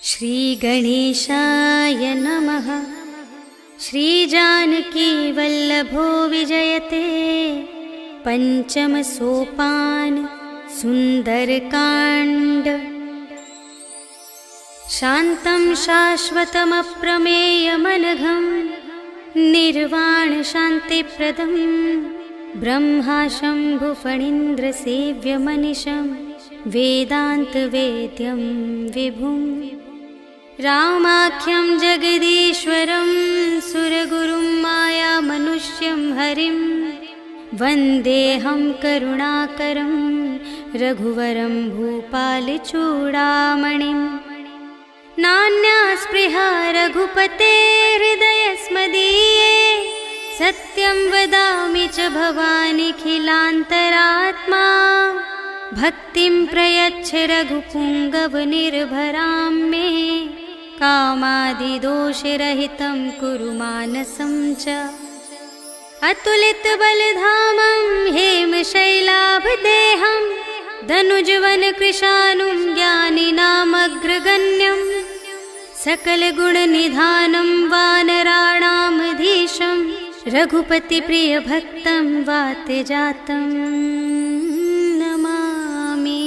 श्रीगणेशाय नमः। श्रीजानकीवल्लभो विजयते पंचम सोपान सुंदरकांड। शान्तं शाश्वतमप्रमेयमनघं निर्वाण शान्तिप्रदं ब्रह्मा शम्भुफणीन्द्रसेव्यमनिशं वेदान्तवेद्यं विभुं रामाख्यं जगदीश्वरं सुरगुरुं मायामनुष्यं हरिं वन्देऽहं करुणाकरं रघुवरं भूपालचूडामणिं। नान्या स्पृहा रघुपते हृदयस्मदीये सत्यं वदामि च भवानिखिलान्तरात्मा। भक्तिं प्रयच्छ रघुपुङ्गवनिर्भरां मे कामादिदोषरहितं कुरु मानसं च। अतुलितबलधामं हेमशैलाभदेहं धनुजवनकृशानुं ज्ञानिनामग्रगण्यं सकलगुणनिधानं वानराणामधीशं रघुपतिप्रियभक्तं वातजातं नमामि।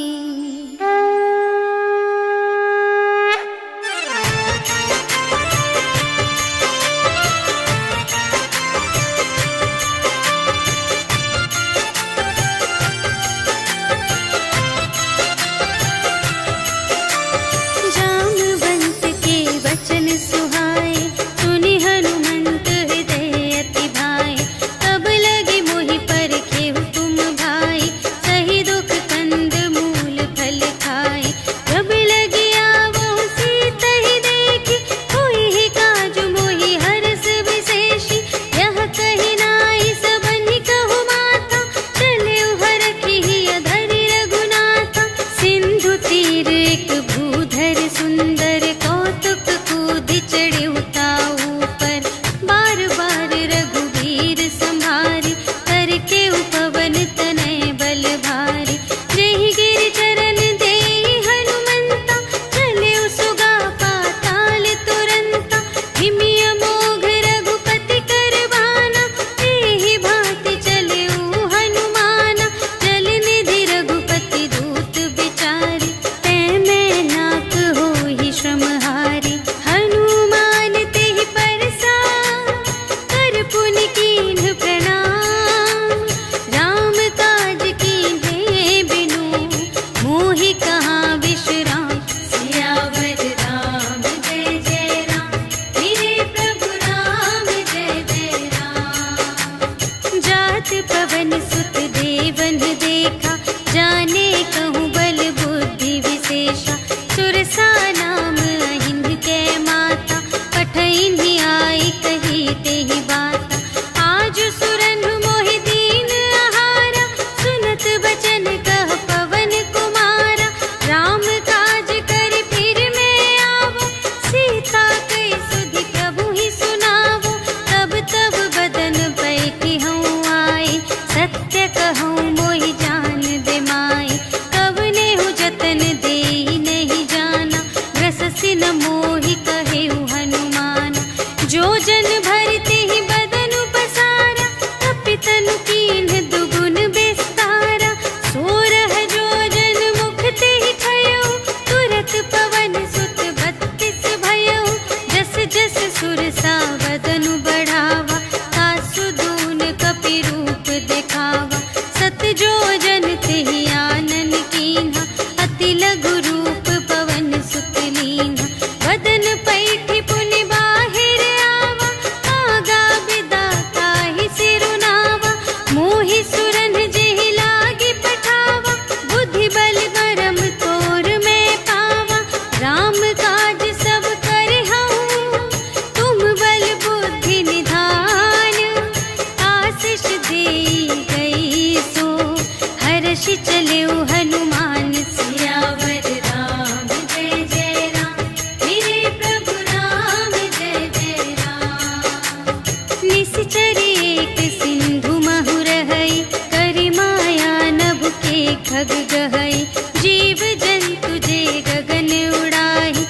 खग गहई जीव जंतु जे गगन उड़ाही।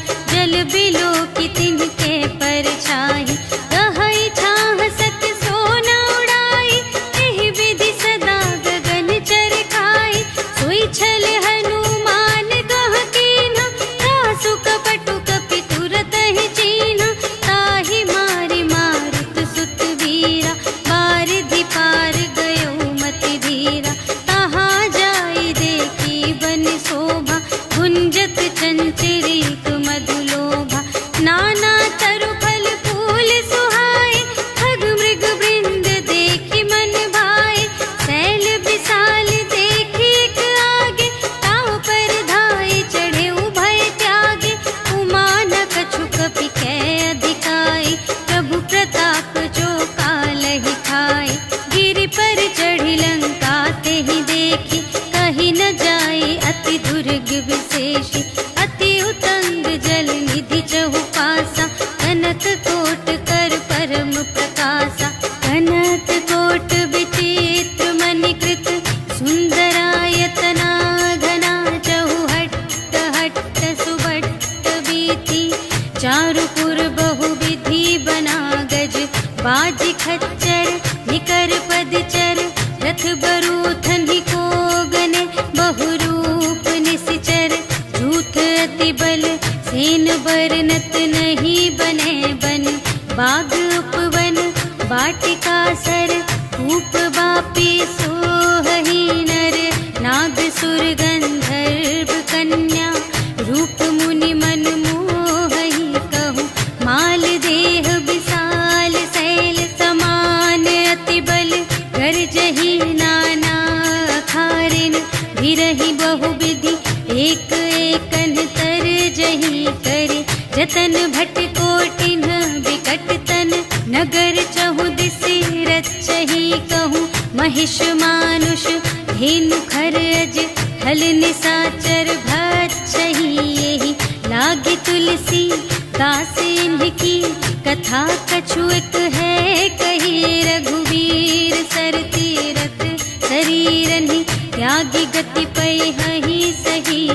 चारुपुर बहुविधि बना गज, बाज खच्चर निकर पदचर, रथ बरूथन ही को गने, बहुरूप निसिचर, झूठ अति बल सेन बरनत नहीं बने बन, बाग उपवन वाटिका सर, कूप बापी सोहही नर, नाग सुर गंधर्व कन्या, रूप मुनि मन मोहही कहूँ, माल देह विशाल शैल समान, अति बल गर्जही नाना अखारिन, भिरहि बहुविधि एक एकन तर जही करे, जतन भट कोटिन विकट तन, नगर चहु दिसि रचही कहूँ, महिष मानुष धेनु खर अज, हल निसाचर भक्षही यही, लागे तुलसी दास इनकी, कथा कछु एक है कही, रघुवीर सर तीरथ शरीरन ही, त्यागी गति पै हहि सही,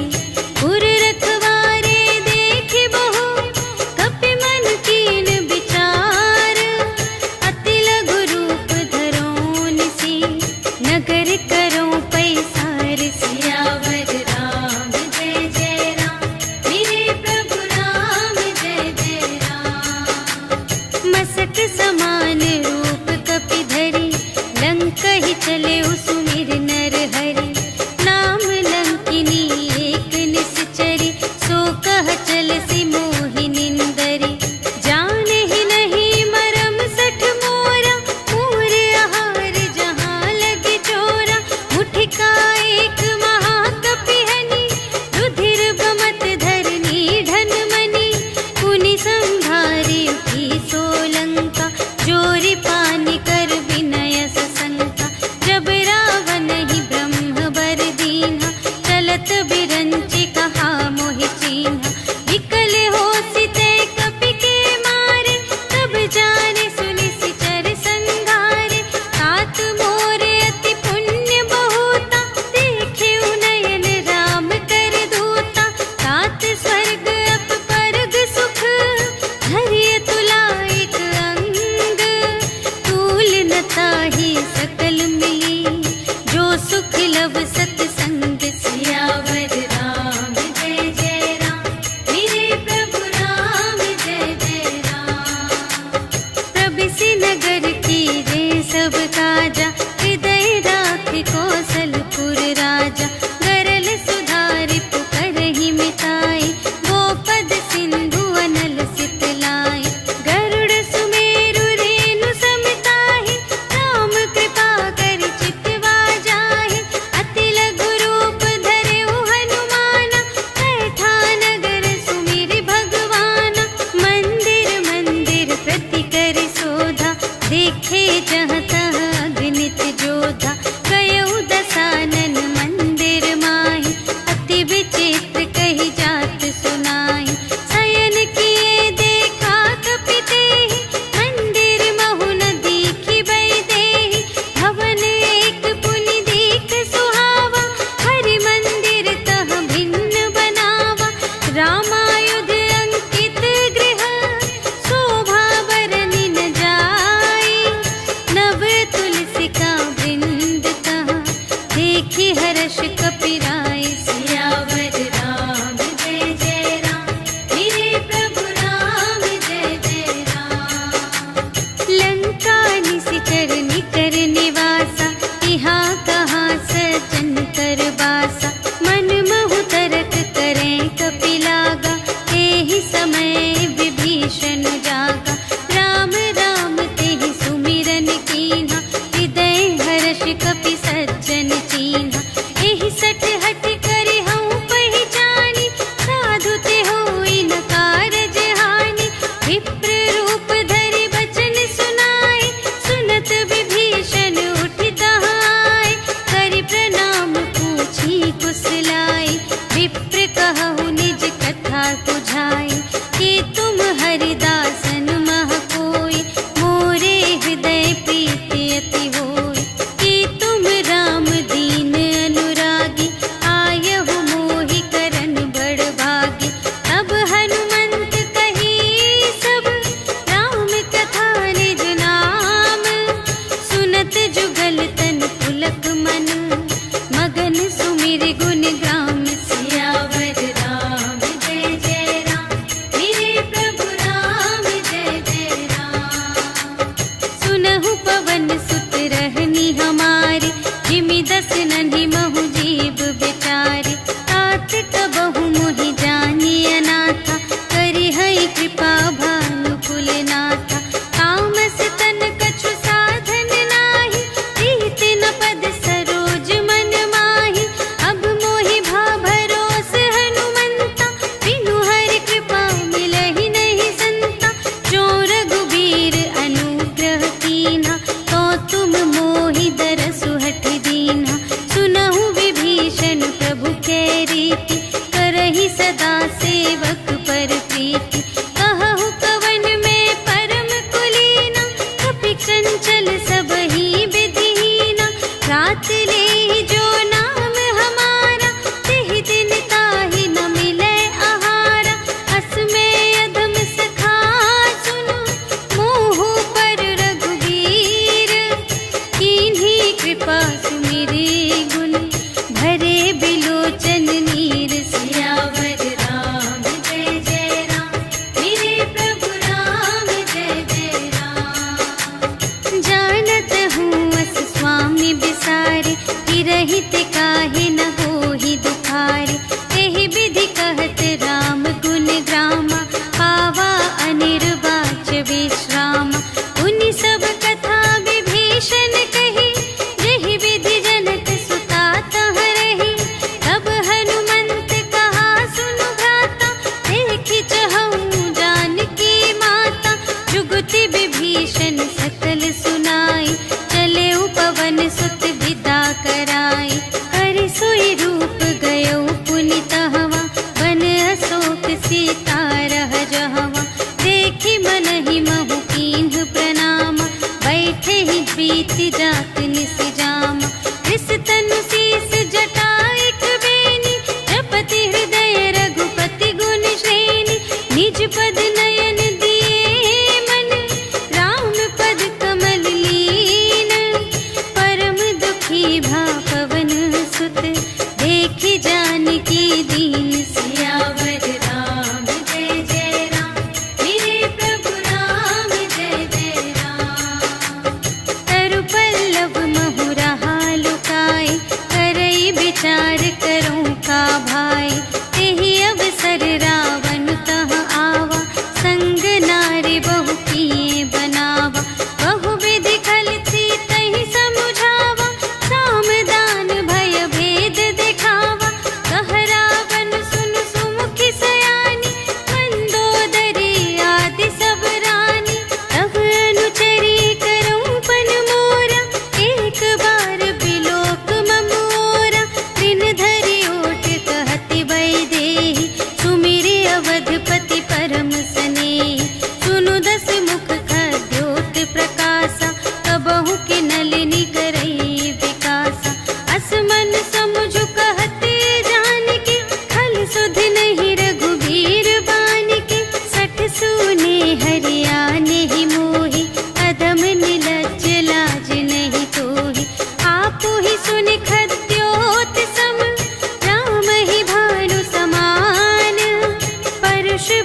पुर रखवारे देखे बहु, कपि मन कीन विचार, अति लघु रूप धरो निसी, नगर करो पैसार, सियावर राम जय जय राम, मेरे प्रभु राम जय जय राम। मसक समान रूप कपि धरि, लंक ही चले सुमिर नर हरि, नाम लंकिनी एक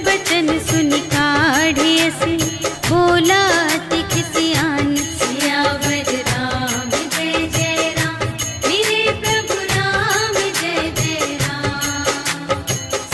बचन सुनि काढ़ियसि, बोला अति खिसियान, सियावर राम जय जय राम, मेरे प्रभु राम जय जय राम।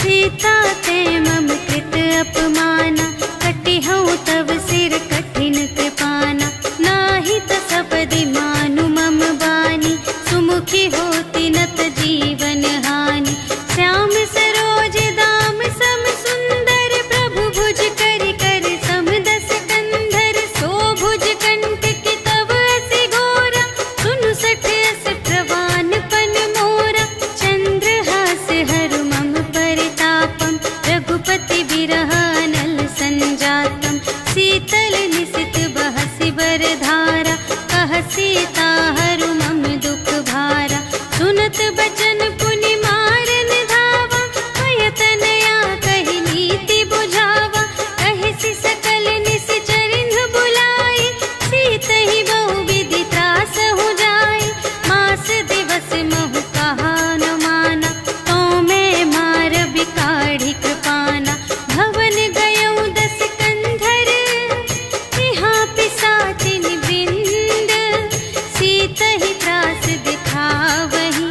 सीता ते मम कृत अपमाना, कटिहउँ तव सिर कठिन कृपाना। नाही त सपदि मानु मम बानी, सुमुखी होती नत जीवन हानि। श्याम सरोज दाम सम सुंदर, प्रभु भुज कर कर सम दस कंधर। सो भुज कंठ की तव असि घोरा, सुनु सठ अस प्रवान पन मोरा। चंद्रहास हरु मम परितापम, रघुपति बिरह अनल संजातम। शीतल निसित बहसि बरधारा, कह सीता हरु मम दुख भारा। सुनत बचन पुनि मारन धावा, भयतनया कहि नीति बुझावा। कहिसि सकल निश्चरिन्ह बुलाई, सीतहि बहु विधि त्रासहु जाई। मास दिवस महु कहा न माना, तो मैं मारबि काढ़ि कृपाना। भवन गयउँ दस कंधर, यहाँ पिसाचिन बिंद। सीतहि त्रास दिखावही,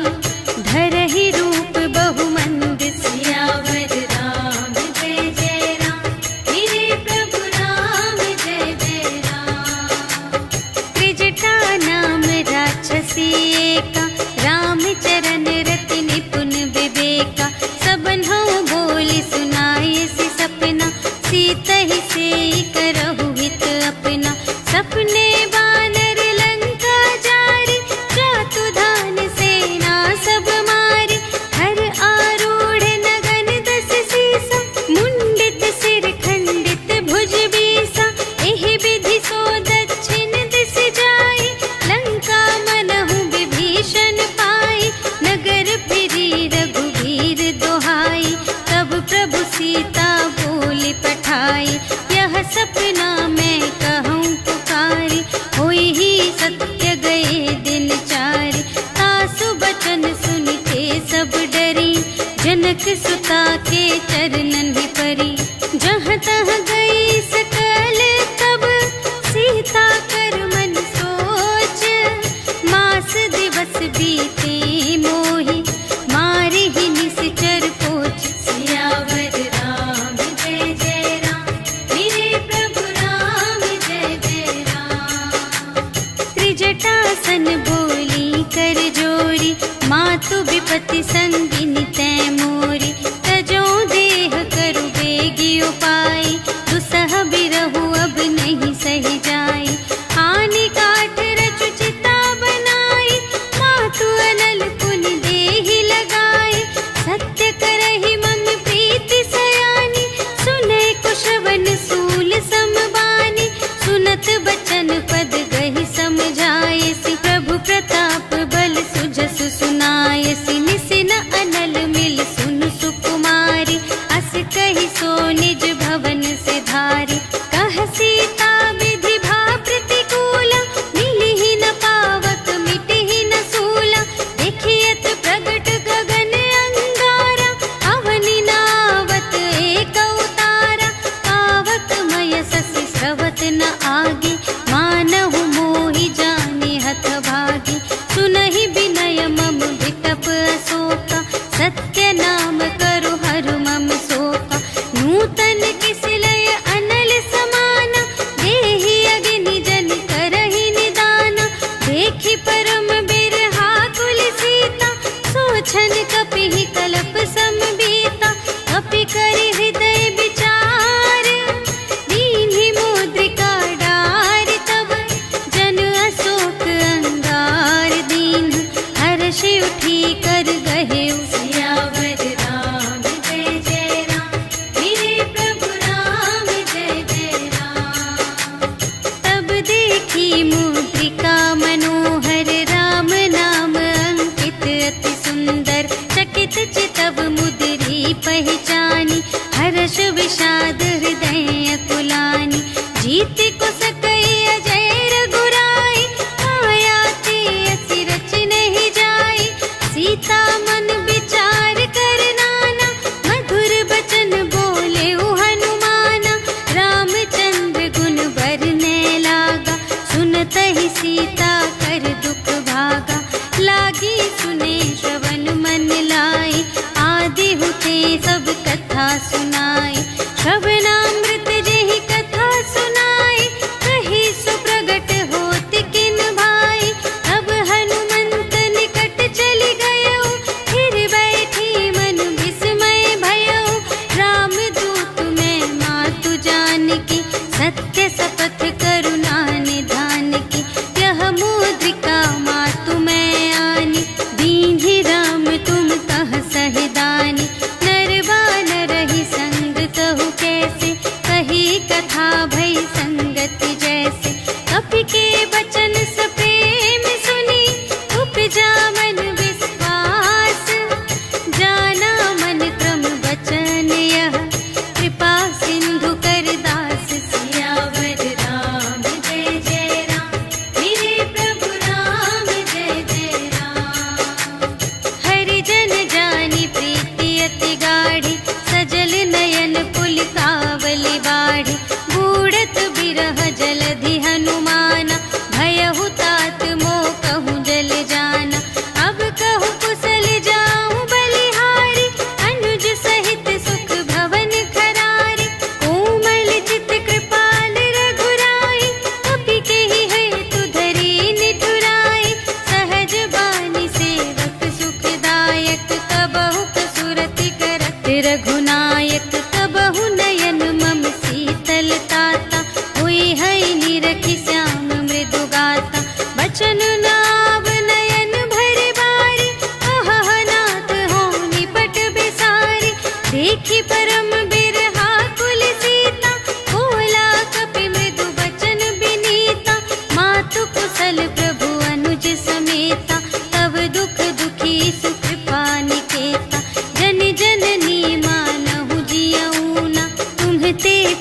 धरहि रूप बहुमंद। सियावर राम जय जय राम, मेरे प्रभु राम जय जय राम। त्रिजटा नाम राक्षसी एका, राम चरण रति निपुण विवेका। सबन्हु बोली सुनायसि सपना, सीतहि सेई करहु हित अपना। सपने बानर लंका जारी, जातु धान सेना सब मारी। हर आरूढ़ नगन दस सीसा, मुंडित सिर खंडित भुज बीसा। एहि विधि सो दक्षिण दिस जाई, लंका मनहु विभीषण पाई। नगर फिरी रघुवीर दोहाई, तब प्रभु सीता बोली पठाई। यह सपना मैं कहूँ पुकारी, होई ही सत्य गए दिन चारि। तासु बचन सुनिते सब डरी, जनक सुता के चरणन ही परी। जहाँ तहाँ गई सकल तब, सीता कर मन सोच। मास दिवस बीते मोहि, मारि ही निश्चर पोछ। सियावर राम जय जय राम, मेरे प्रभु राम जय जय राम। त्रिजटासन बोली कर जोरी, मातु विपति संगिनी तै मोरी। तजो देह करु बेगी उपाय, दुसह बिरहु अब नहीं सही जाई। आनि काठ रचु चिता बनाई, मातु अनल पुनि देहि लगाई। सत्य करहि मम प्रीति सयानी, सुनै कुशवन सूल समबानी। सुनत बचन पद गहि समझायसि, प्रभु प्रताप बल सुजसु सुनायसि। निसिन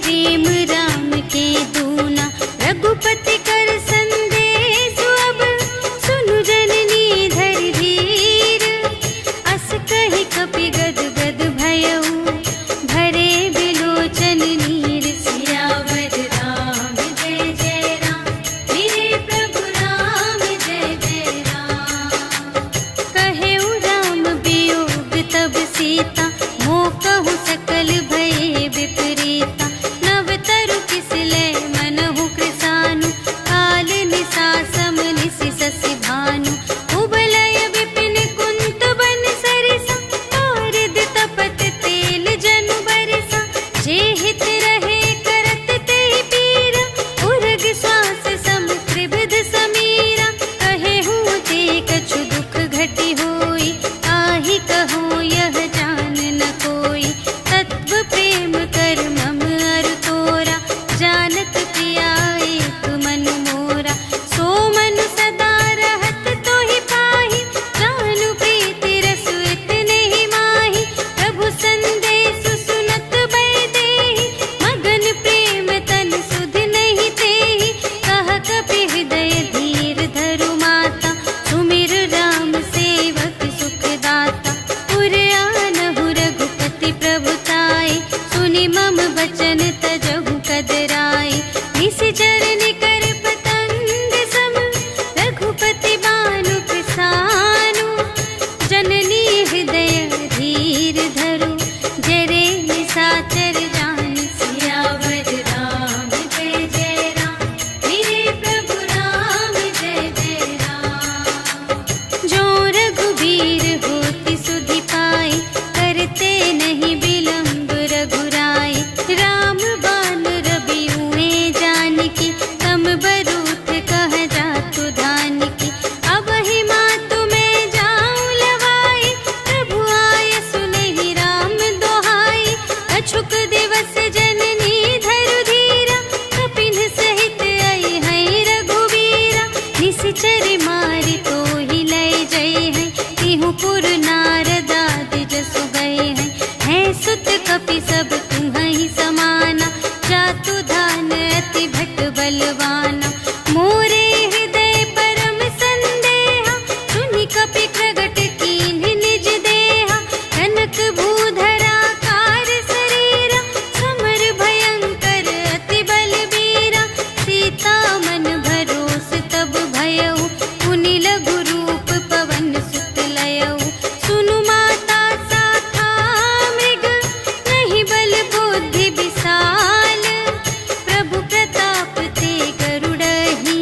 प्रेम राम के दूना। रघुपति कर संदेश अब सुनु जननी धर धीर। अस कहि कपि गद गद भयउ भरे बिलोचन नीर। सियावर रामचंद्र जय राम, मेरे प्रभु राम जय जय राम। कहेउ राम वियोग तब सीता, मोह कहु सकल भये विपरीता। नव तरु किसलय मनहु कृसानु, काल निसा सम निसि शशि भानु। उबलय विपिन कुंत बन सरिसा, पारद तपत तेल जनु बरसा। जे हित रहे करत तेहि पीरा, उरग श्वास सम त्रिविध समीरा। कहेहु ते कछु दुख घटी होई, आहि कहूँ यह जान न कोई। तत्व प्रेम कर मम अरु तोरा, जानत पिया एक मन मोरा। सो मन सदा रहत तोहि पाहि, जानु प्रीति रसु इतने ही माहि। प्रभु संदेश सुनत बै देहि, मगन प्रेम तन सुध नहीं तेहि। कह कपि हृदय धीर धरु माता, सुमिर राम सेवक सुख दाता। पुर आनहु रघुपति प्रभुताय, सुनि मम बचन तजहु कदराय। निशिचर निकर पतंग सम, रघुपति बानु प्रसानु। जननी हृदय धीर धरु, जरे निशाचर जान। सियावर राम जय जय राम, मेरे प्रभु राम जय जय राम। जो रघुबीर होति सुधि पाई, करते नहीं विलंब रघुराई। राम बान रबियुए जानकी, तम बरूथ कह जातु धानकी। अब ही मातु मैं जाऊं लवाई, प्रभु आय सुनहि राम दोहाई। अछुक दिवस जननी धरु धीरा, कपिन सहित आई हैं रघुवीरा। निशिचर मारि तोहि लय जय हैं, तिहु पुर नारद आदि जसु गए हैं। हैं सुत कपि सब तुम्हि समाना, जातु धान अति भट बलवाना। मोरे हृदय परम संदेहा, सुनि कपि प्रगट कीन्ह निज देहा। कनक भूधरा कार शरीरा, समर भयंकर अति बलबीरा। सीता मन भरोस तब भयउ, पुनि लघु रूप पवन सुत लयउ। सुनु माता शाखा मृग, नहीं बल बुद्धि विशाल। प्रभु प्रताप ते गरुड़हि,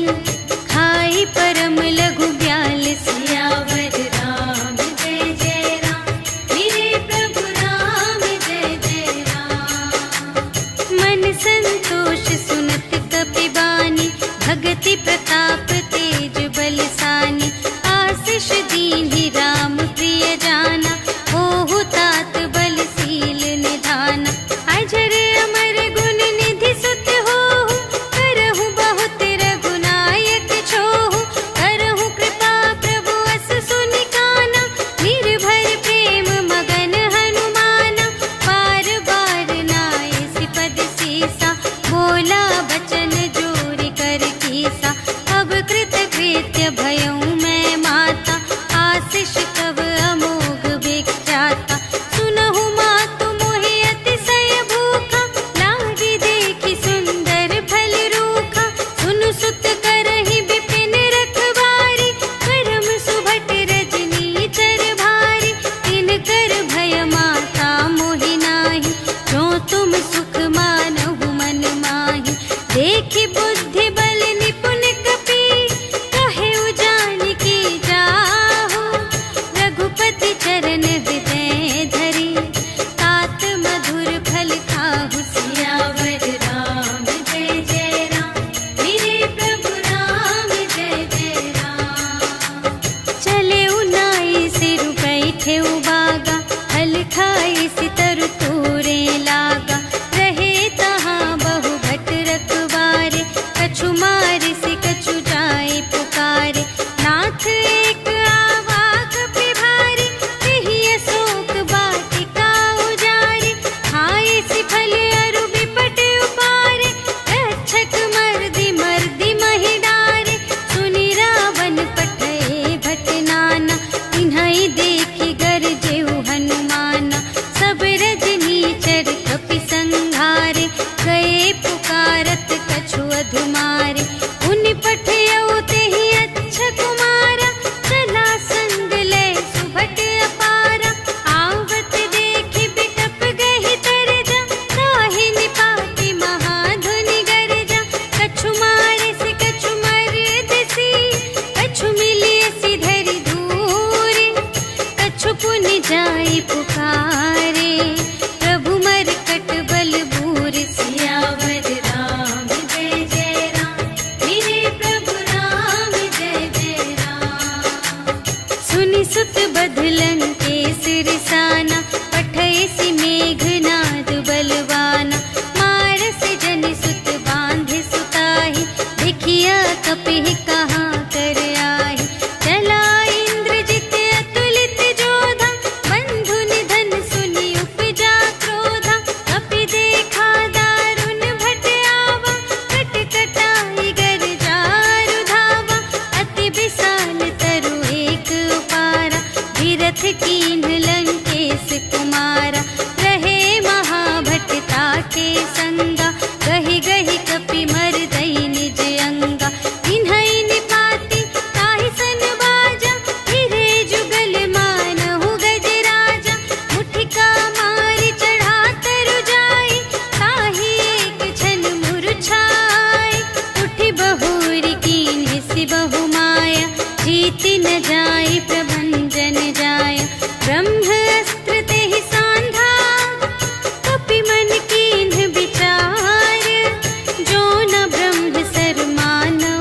खाई परम लघु ब्याल। सियावर राम जय जय राम, मेरे प्रभु राम जय जय राम। मन संतोष सुनत कपि बानी, भगति प्रताप तेज बलसानी। आशीष दीन्हि राम प्रिय जाना, ओहु तात बलशील निधाना। अजर अमर गुण निधि सुत होहु, करहु बहुत रघुनायक छोहु। करहु कृपा प्रभु अस सुनि काना, निर्भय प्रेम मगन हनुमाना। बार बार नाय सिपद सीसा, बोला बचन जोरि कर कीसा। अब कृत कृत्य भयउ मैं माता, आशीष गए पुकारत कछु अधुमारे, उन पठयौ तेहि अच्छा कुमारा, चला संग ले सुभट अपारा। आवत देखि बिटप गहि तरजा, ताहि निपाति महाधुनि गरजा। कछु मारे से कछु मरदसी, कछु मिलियसि धरि दूर, कछु पुनि जाई पुकारे, प्रभु मरकट बल बूर। सियावर राम जय जय राम, मेरे प्रभु राम जय जय राम। सुनि सुत बदलन के सिरसाना, पठयसि मेघनाद बलवाना। मारस जनि सुत बांधे सुताहि, देखिया कपिहि कहाँ कर आहि। चला इंद्रजित अतुलित जोधा, बंधु निधन सुनि उपजा क्रोधा। कपि देखा दारुण भट आवा, कट कटाई गरजारु धावा। अति विशाल तरु एक उपारा, विरथ कीन्ह लंकेश कुमारा। रहे महाभट ताके संगा, गहि गहि कपि मरदई निज अंगा। इन्है निपाति ताहि सन बाजा, फिरे जुगल मानहु गजराजा। मुठिका मारि चढ़ा तरु जाई, ताहि एक क्षण मुरझाई। उठि बहुरी कीन्हि सि बहु माया, जीति न जाई प्रभंजन जाया। ब्रह्म अस्त्र तेहि सांधा, कपि मन कीन्ह विचार। जो न ब्रह्म सर मानौ,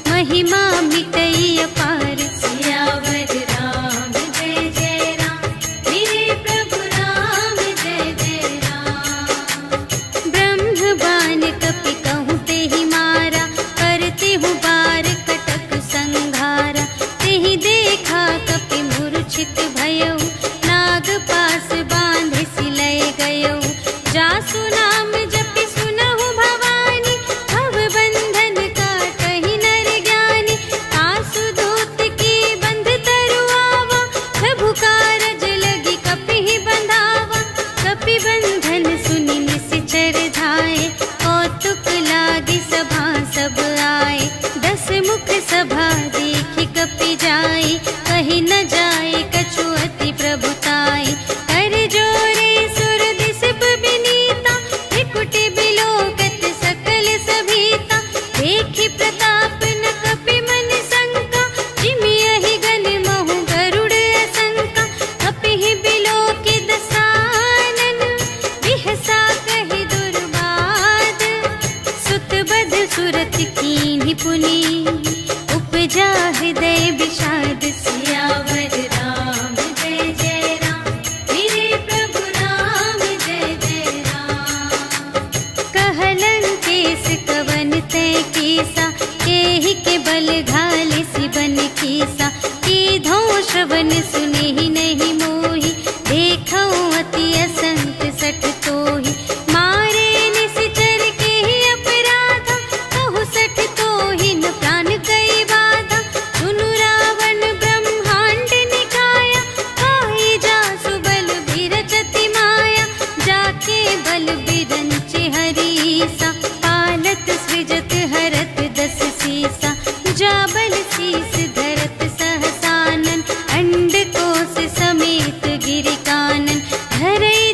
महिमा मिटई अपार। सियावर राम जय जय राम, मेरे प्रभु राम जय जय राम। ब्रह्म बाण कपि कहूँ तेहि मारा, करते हूँ बार कटक संघारा। तेहि देखा कपि मूर्छित भयउ, नाग पास बांधे सिलय गयौ। जासु नाम जपि सुनहु भवानी, भव बंधन काटहि नर ज्ञानी। आसु दूत की बंध तरु आवा, प्रभु कारज लगी कपिहि बंधावा। कपि बंधन सुनि निश्चर धाये, कौतुक लागी सभा सब आए। 10 मुख सभा देखि कपि जाई, कहि न जाए कछु अति प्रभुताई। कर जोरे सुर दिसप बिनीता, त्रिकुटि बिलोकत सकल सभीता। देखि प्रताप न कपि मन शंका, जिमियहि गन महु गरुड़ असंका। कपिहि बिलोकि दसानन, बिहसा कहि दुर्बाद। सुत बध सुरत कीन्हि पुनि, उपजा हृदय विषाद। सियावर राम जय जय राम, मेरे प्रभु राम जय जय राम। कहलन केस कवन तै कीसा, केहि के बल घाले सिबन कीसा। कीधौ श्रवण सुनेहि नहीं मोहि, देखौ अति असंत सठ तोहि। मारे निश्चर केहि अपराधा, कहु सठ तोहि न प्राण कई बाधा। सुनु रावण ब्रह्मांड निकाया, पाई जासु बल बिरचति माया। जाके बल बिरंचि हरीसा, पालत सृजत हरत 10 सीसा। जा बल शीस धरत सहसानन, अंड कोश समेत गिरि कानन। धरई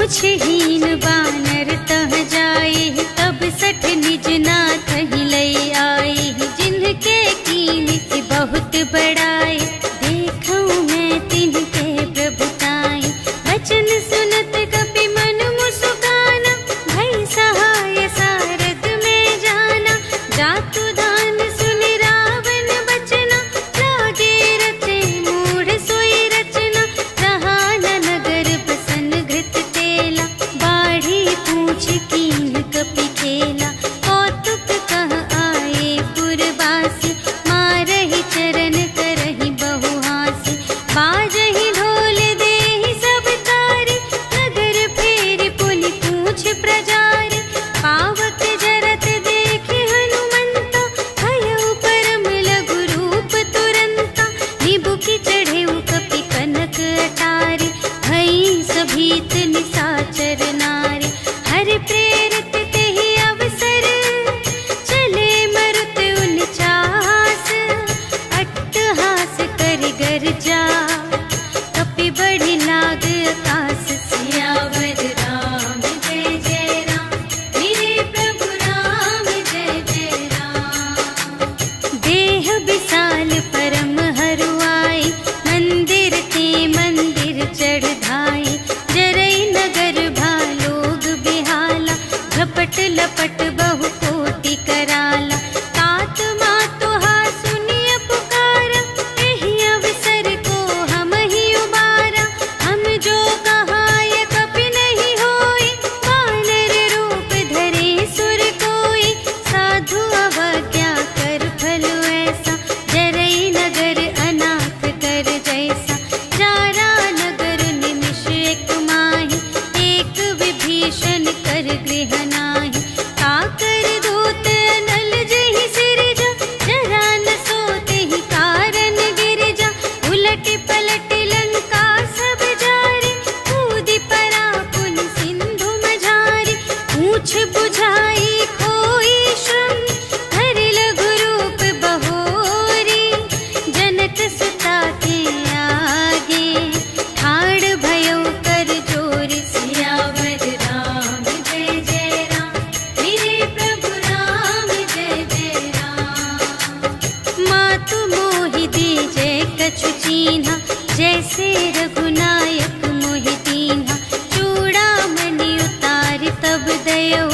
पूछहीन बानर तह जाए, तब सठ निज नाथ ही लई आए। जिनके कीमत बहुत बड़ाए, देखूं मैं तिनके प्रभुताई। वचन सुनत कपि मन मुस्काना, भई सहाय सारद में जाना। जातु दान सुनि रावण बचना, लागे रचे मूढ़ सोई रचना। रहा न नगर बसन घृत तेला, बाढ़ी पूछ कीन कपि खेला। कौतुक कह आए पुरवासी, मारहि चरण करहि बहुहासी। बाजहि ढोल देहि सब तारी, नगर फेरि पुनि पूछ प्रजारी। पावक जरत देखि हनुमंता, भयउ परम लघु रूप तुरंता। निबुकि चढ़ेउ कपि कनक अटारी, भई सभीत निसाचर नारी। हरि प्रेरित तेहि अवसर, चले मरुत उनचास। अट्टहास करि गर्जा, कपि बढ़ि लाग आकाश। सियावर राम जय जय राम, मेरे प्रभु राम जय जय राम। देह विशाल परम हरुआई, मंदिर ते मंदिर चढ़ धाई। जरई नगर भालोग बिहाला, झपट लपट बहु कोटि कराला। तात मातु हा सुनिय पुकारा, एहि अवसर को हम ही उबारा। हम जो कहाय कपि नहीं होई, वानर रूप धरे सुर कोई। साधु अवज्ञा कर फल ऐसा, जरई नगर अनाथ कर जैसा। जारा नगर निमिष एक माहि, एक विभीषण कर गृह नाही। काकर दूत अनल जहि सिरजा, जरा न सोतेहि कारण गिरजा। उलटि पलटि लंका सब जारे, कूदि परा पुनि सिंधु मझारे। पूछ बुझाई खोई श्रम, धरि लघु रूप बहोरी। जनक सुता के आगे, ठाड़ भयउ कर जोर। सियावर राम जय जय राम, मेरे प्रभु राम जय जय राम। मातु मोहि दीजै कछु चीन्हा, जैसे रघुनायक मोहि दीन्हा। चूड़ामणि उतारि तब दयौ,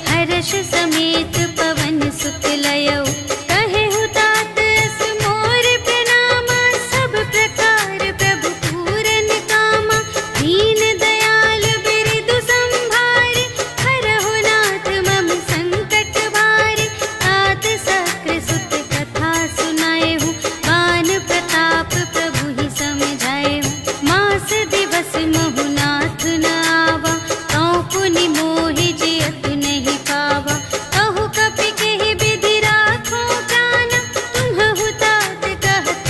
हर्ष समेत पवन सुत लयौ। कहेहु तात अस मोर प्रणामा, सब प्रकार प्रभु पूरन कामा। दीन दयाल बिरदु संभारे, हरहु नाथ मम संकट भारे। तात सक्र सुत कथा सुनाएहु, बान प्रताप प्रभु ही समझाएहु। मास दिवस महु नाथ न आवा, तौ पुनि मोहि जियत नहीं पावा। कहु कपि केहि विधि राखो प्राना, तुम्हहु तात कहत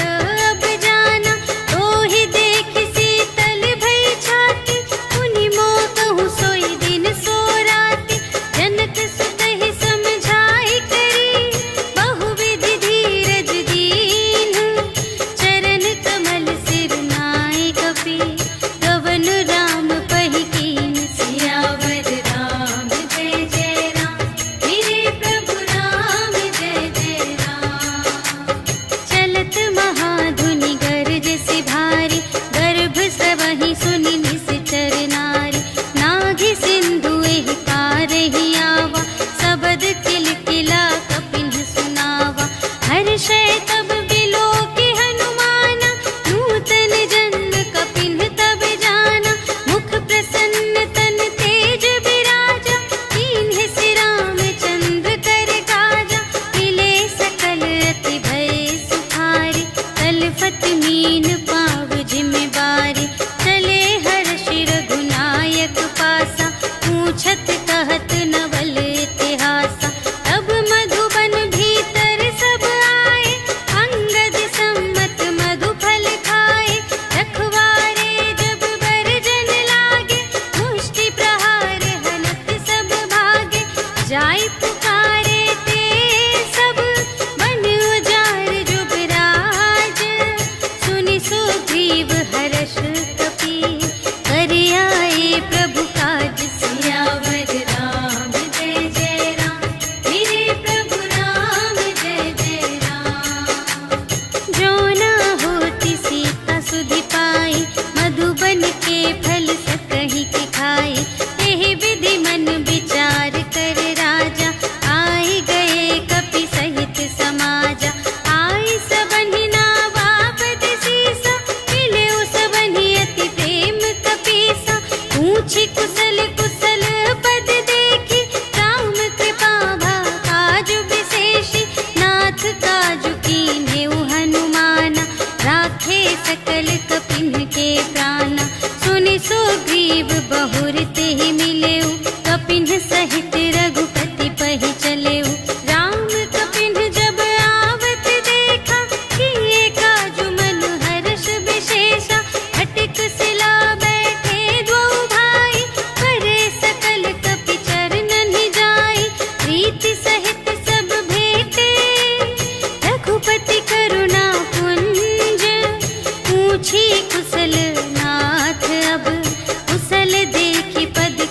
अब जाना। तोहि देखि शीतल भई छाती, पुनि मोह कहूँ सोई दिन सो राति। जनक सुतहि समझाई करी, बहुविधि धीरज दीन्ह। चरण कमल सिर नाय कपि, गवन राम पहि कीन। सियावर राम जय जय राम, मेरे प्रभु राम जय जय राम। चलत महाधुनि गरज सि भारी, गर्भ स्रवहि सुनि निश्चर नारी। नाघि सिंधु एहि पार ही आवा, सबद किलकिला कपिन सुनावा। हर्षै तब बिलोकि हनुमाना, नूतन जन्म कपिन तब जाना। मुख प्रसन्न तन तेज बिराजा, कीन्हि सि रामचंद्र कर काजा। मिले सकल अति भय सुखारी, तलफत मीन पाव जिम बारी। चले हर्षि रघुनायक पासा, पूछत कहत नवल इतिहासा। तब मधुबन भीतर सब आए, अंगद सम्मत मधु फल खाए। रखवारे जब बरजन लागे, मुष्टि प्रहार हनत सब भागे। जाय पुकारे ते सब, बन उजार जुबराज। सुनि सुग्रीव हर्ष कपि, कर आए प्रभु काज। ते ही मिलेऊ, कपिन्ह सहित रघुपति पहि चलेऊ। राम कपिन्ह जब आवत देखा, किए काजु मन हर्ष विशेषा। हटिक सिला बैठे द्वौ भाई, करे सकल कपि चरणन ही जाई। प्रीति सहित सब भेटे, रघुपति करुणा पुंज। पूछी कुशल नाथ अब, कुशल देखी पद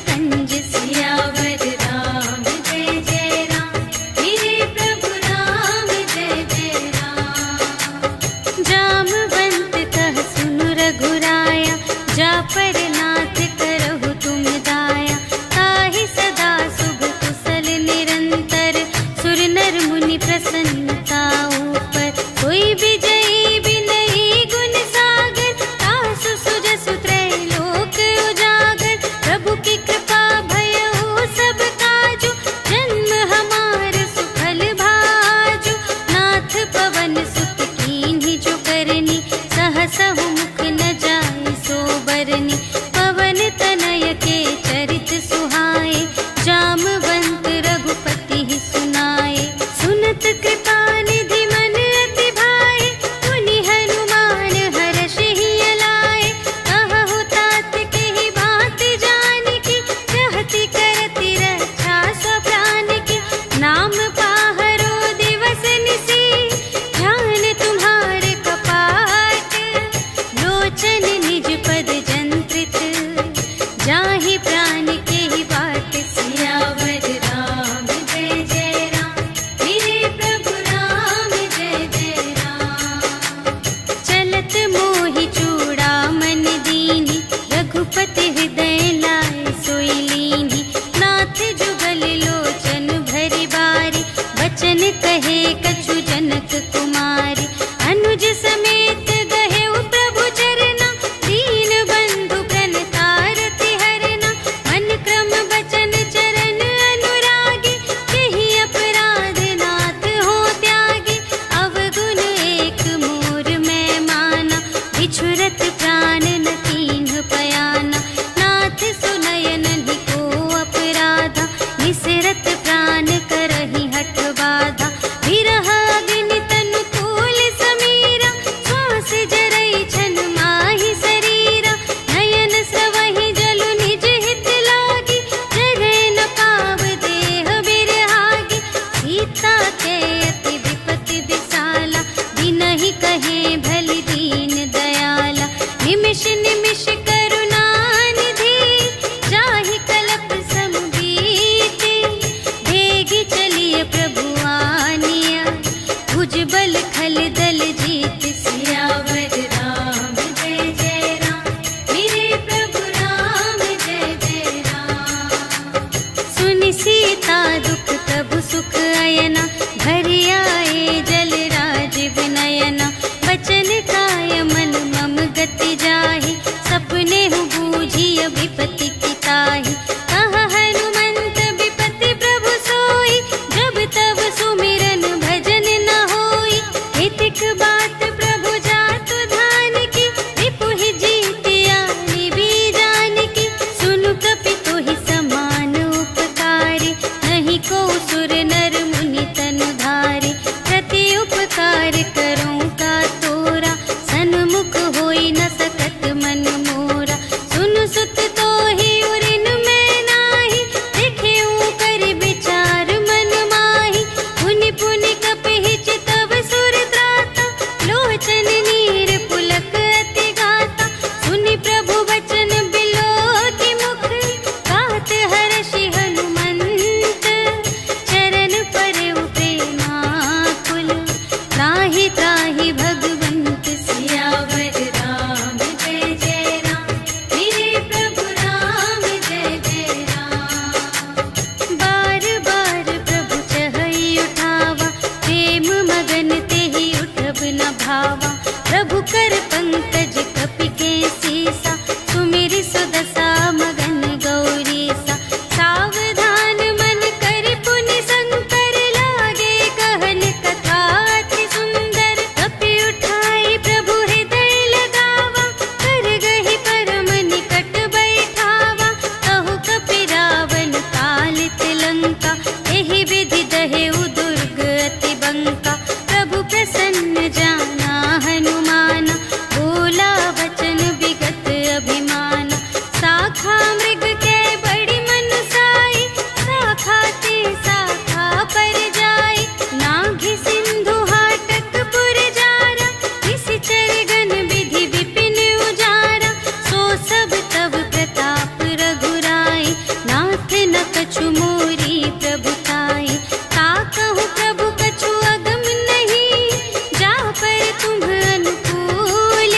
कछु मोरी प्रभुताई। का कहूँ प्रभु कछु अगम नहीं, जा पर तुम अनुकूल,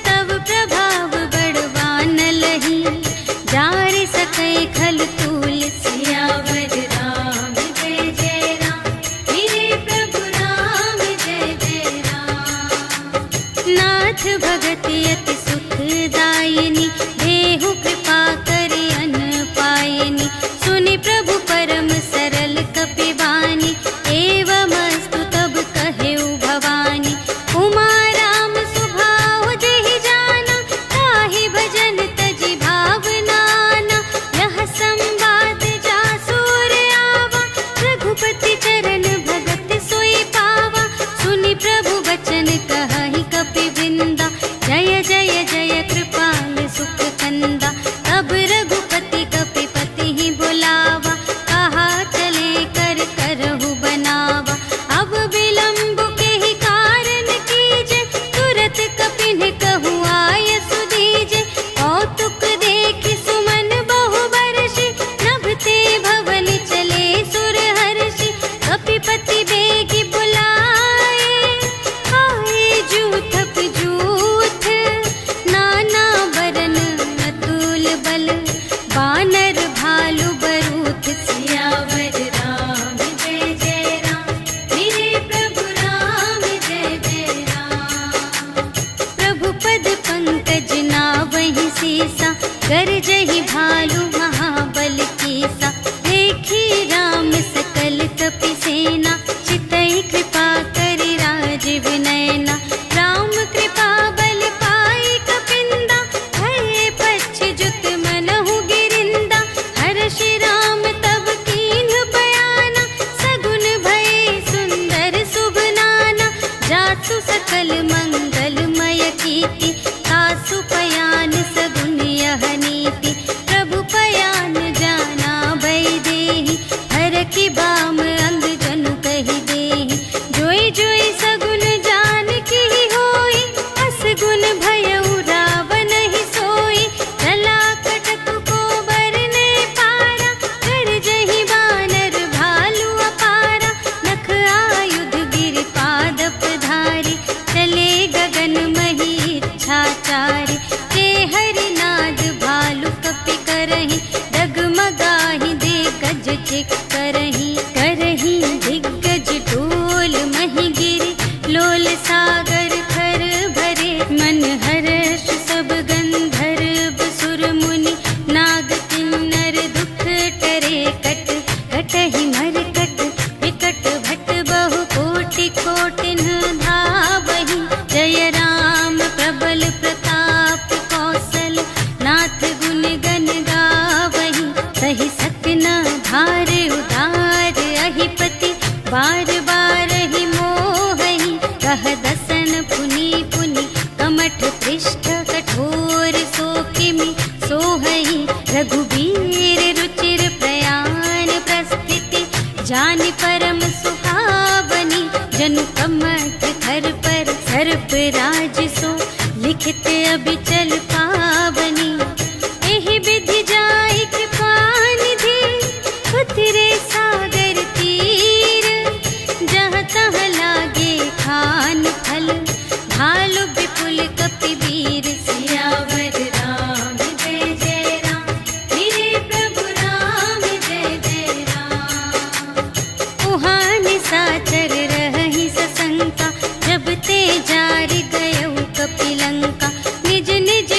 तब प्रभाव बड़वान लही, जारे सकै खल तूल। सियावर राम जय जय राम, मेरे प्रभु राम जय जय राम। नाथ भगति अति सुखदायिनी, देहु कृपा करि अन पायिनी। सुनि प्रभु परम सरल कपिवानी, एवमस्तु तब कहेउ भवानी। उमा राम सुभाव जेहि जाना, ताहि भजन तजि भावनाना। यह संवाद जासुर आवा, रघुपति चरण भगत सोई पावा। सुनि प्रभु वचन कहहि कपिवृंदा, जय जय जय कृपाल सुख कंदा। तब रघुपति कपिपति ही बुलावा, कहा चले कर करहु बनावा। अब विलंब के ही कारण कीजे, तुरत कपिन कहु आय सुदीजे। कौतुक देखि सुमन बहु बरषि, नभते भवन चले सुर हर्षि। कपिपति बेगी बुलाए, आए जूथप जूथ, नाना बरन अतुल बल, बानर भालु बरूथ। सियावर राम जय जय राम, मेरे प्रभु राम जय जय राम। प्रभु पद पंकज नावहि सीसा, गरजहि भालु महाबल कीसा। देखी राम सकल कपि सेना, चितहि कृपा करि राजीव नयना। राम कृपा बल पाई कपिंदा, भये पच्छि जुत मनहु गिरिंदा। हर्षि राम तब कीन्ह बयाना, सगुन भये सुंदर शुभ नाना। जासु सकल मंगलमय कीर्ति, तासु पयान सगुन यह नीति। प्रभु पयान जाना भय देहि, हरखि बाम अंग जनु कहि देहि। जोई जोई सगुन जान की होई, असगुन भयउ रावण ही सोई। चला कटक को बरने पारा, गरजहि बानर भालु अपारा। नख आयुध गिर पादप धारी, चले गगन मही इच्छाचारी। ते हरिनाद भालु कपि करहि, डगमगाहि दे गज चिक करहि। करहि दिग्गज डोल महि गिरि, लोल सागर थर भरे। मन हर्ष सब गंधर्व सुर मुनि, नाग किन्नर दुख टरे। कट कटहि मरकट विकट भट, बहु कोटि कोटिन धावहि। जय राम प्रबल प्रताप कौशल, नाथ गुण गण गावहि। सहि सत्य न धार उदार अहिपति, बार बार ही मोहहि। कह दसन पुनि पुनि, कमठ पृष्ठ कठोर सो किमि सोहहि। रघुबीर रुचिर प्रयाण प्रस्थिति, जानि परम सुहावनी। जनु कमठ धर पर सर्प राज सो, लिखित अबिचल पावनी। एहि विधि जाई कृपा निधि, उतरे सागर तीर। जहाँ तहाँ लागे खान फल, भालु विपुल कपिवीर। सियावर राम जय जय राम, मेरे प्रभु राम जय जय राम। उहाँ निशाचर रहहि सशंका, जब ते जार गयउ कपिलंका। निज निज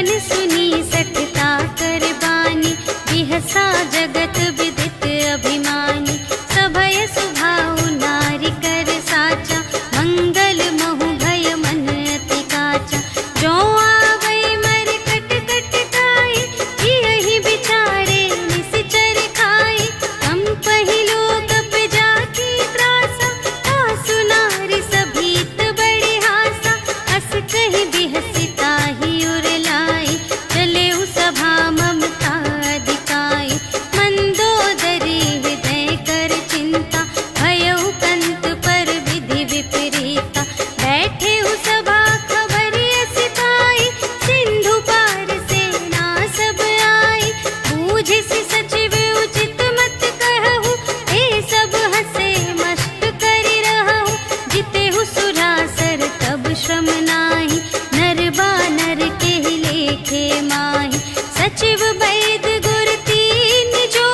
बचन सुनी सठता कर बानी, बिहसा जगत विदित अभिमानी। सभय सुभाउ नारी कर साचा, मंगल महु भय मन अति काचा। जो आवै मर कट कट खाए, यही बिचारे निश्चर खाए। हम पहिलो कप जाकी त्रासा, आसु नारी सभीत बड़े हासा। हस कहि बिहसिता ही उर लाई, चले उ सभा ममता अधिकाई। मंदोदरी हृदय कर चिंता, भयउ कंत पर विधि विपरीता। बैठे उ सभा खबर असि पाई, सिंधु पार सेना सब आई। बूझिसि सचिव उचित मत कहु, ए सब हसे मस्त करि रहु। जितेहु सुरासर तब श्रम नाही, नर बानर केहि लेखे माहि। सचिव वैद गुर तीन जो,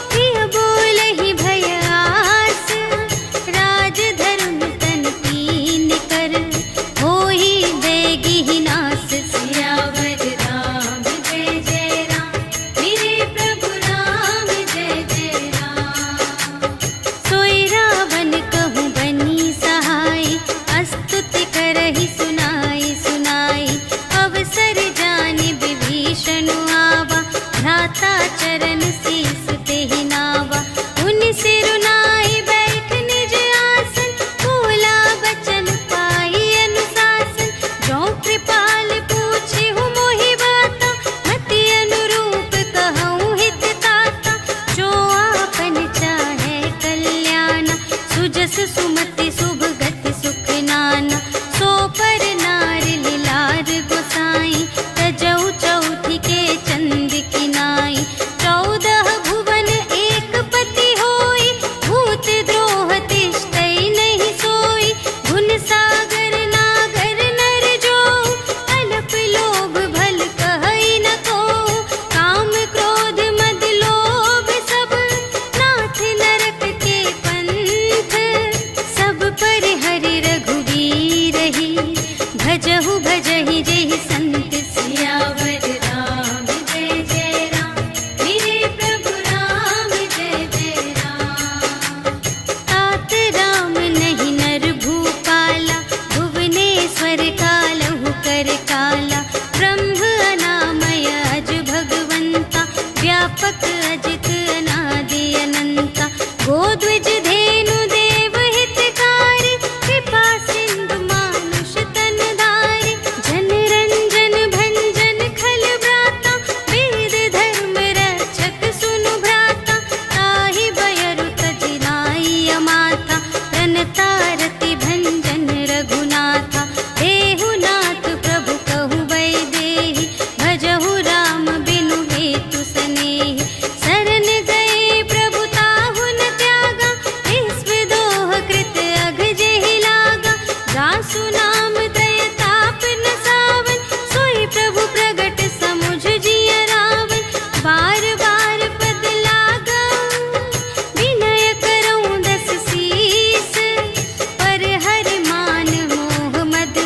प्रिय बोलहि भय आस। राज धर्म तन कीन कर, होहि देगिहि नास। सियावर राम जय जय राम, मेरे प्रभु राम जय जय राम। सोई रावण कहूँ बनी सहाय, स्तुति करहि सुनाई सुनाई। अवसर जानि विभीषण आवा, भ्राता चरण शीस तेहि नावा। उन सिरुनाई बैठ निज आसन, बोला बचन पाई अनुशासन। जो कृपाल पूछेहु मोहि बाता, मति अनुरूप कहूँ हित ताता। जो आपन चाहे कल्याण, सुजस सुमति शुभ गति सुख नाना। सो पर नार लिलार गोसाई, तजौ चौथी के चंद किनाई। 14 भुवन एक पति होई, भूत द्रोह तिष्ठै नहीं सोई। गुण सागर नागर नर जो, अल्प लोभ भल कहै न को। काम क्रोध मद लोभ सब, नाथ नरक के पंथ। सब पर हरि रघुवीर ही, भजहु भजहि जेहि संत। सियावर राम जय जय राम, मेरे प्रभु राम जय जय राम। तात राम नहीं नर भूपाला, भुवनेश्वर कालहु कर काला। ब्रह्म अनामय अज भगवंता, व्यापक अजित अनादि अनंता। गोद्विज धेनु देव हितकारी, कृपा सिंधु मानुष तन धारी। जन रंजन भंजन खल व्राता, वेद धर्म रक्षक सुनु भ्राता। ताहि बयरु तजि नाई अमाता, प्रणतारति भंजन रघुनाथा। देहु नाथ प्रभु कहु वैदेहि, भजहु राम बिनु हेतु सनेहि। शरण गए प्रभु ताहु न त्यागा, विश्व दोह कृत अघ जेहि लागा। जासु नाम दय ताप न सावन, सोई प्रभु प्रगट समुझ जिय रावण। बार बार पद लागा, विनय करऊँ दस शीस। पर हर मान मोह मद,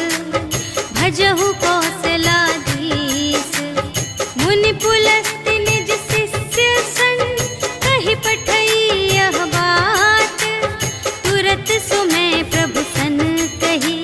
भजहु कौशलाधीश। मुनि पुलस्त्य निज शिष्य संग, कहि पठई यह बात। तुरत सुमय प्रभु सन कही,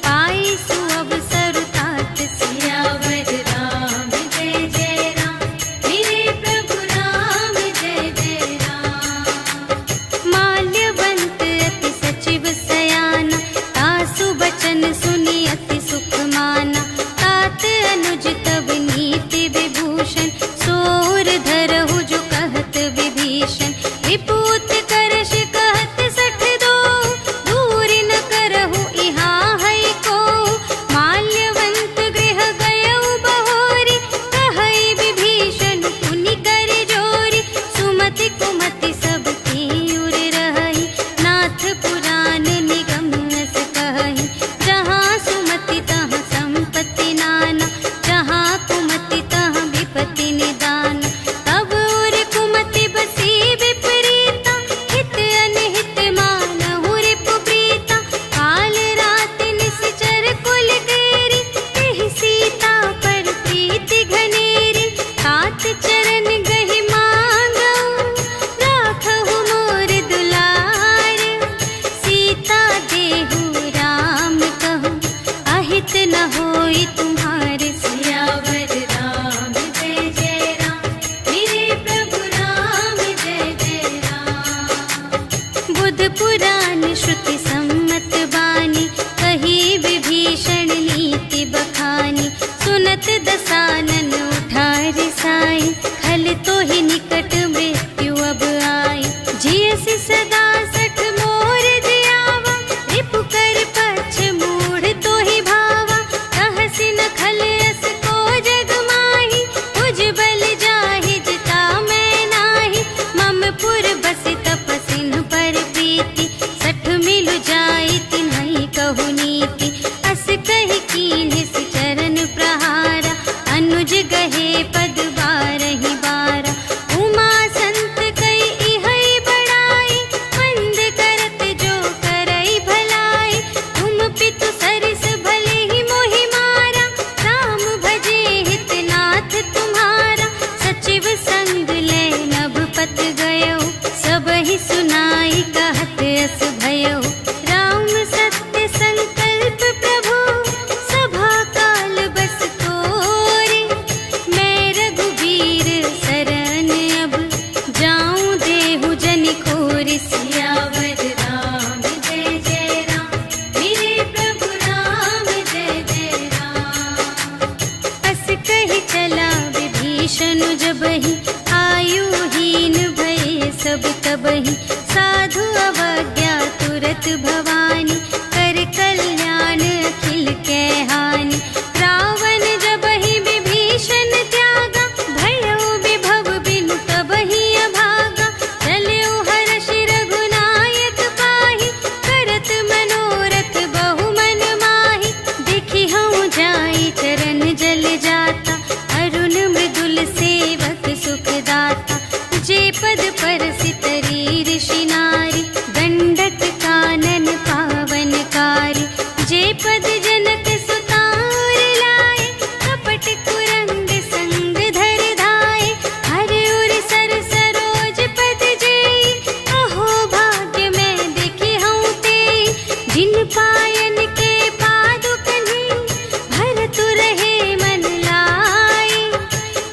पाई सुअवसर तात। सियावर राम जय जय राम, मेरे प्रभु राम जय जय राम। माल्यवंत अति सचिव सयाना, तासु बचन सुनि अति सुख माना। मनु जबहि आयुहीन भये सब तबहि साधु अवज्ञा तुरत भवानी कर कल्याण अखिल के हानि रावण जबहि विभीषण त्यागा भयो विभव बिनु तबहि अभागा चल्यो हर्ष रघुनायक पाहि करत मनोरथ बहु मन माहि देखि हऊँ जाई चरण जल जाता अरुण मृदुल सेवक सुखदाता जे पद परसितरी ऋषि नारी दंडक कानन पावनकारी जे पद जनक सुतार लाए कपट कुरंग संग धर धाए हरि उर सर सरोज पद जेई अहो भाग्य मैं देखी हूँ तेई जिन पायन के पादुकन्हि भरतु रहे मन लाए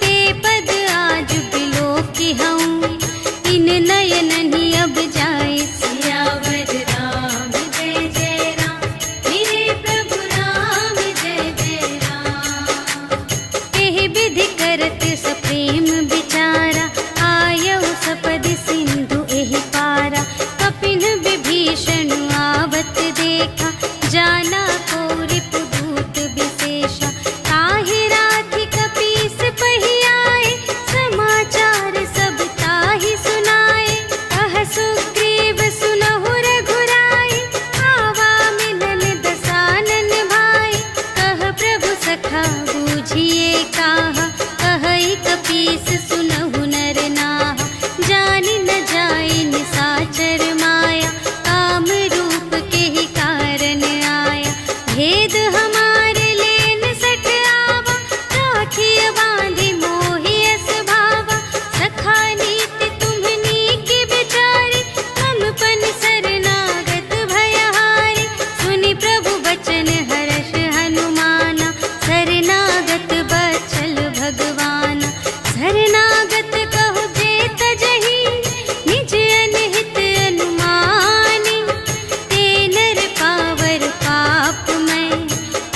ते पद आज बिलोकी हूँ इन नयनहि अब जाए सियावर राम जय जय राम मेरे प्रभु राम जय जय राम एहि विधि करत सप्रेम विचारा आयौ सपदि सिंधु एहि पारा कपिन विभीषण आवत देखा जाना को रिपुदूत विशेषा ताहि राधि कपीस पहि आए समाचार सब ताहि सुनाए कह सुग्रीव सुनहु रघुराई आवा मिलन दसानन भाई कह प्रभु सखा बूझिए काहा कहई कपीस सुनहु नर नाहा जानि न जाई निसाचर माया काम रूप के ही कारण आया भेद हमारे लेन सट आवा राखिय बांधि मोहि अस भावा सखा नीति तुम्हनी की बिचारी हम पन शरणागत भयहारी सुनि प्रभु बचन हर्ष हनुमाना शरणागत बचल भगवाना शरणागत कहु जे तजहि निज अनहित अनुमानी ते नर पावर पाप मैं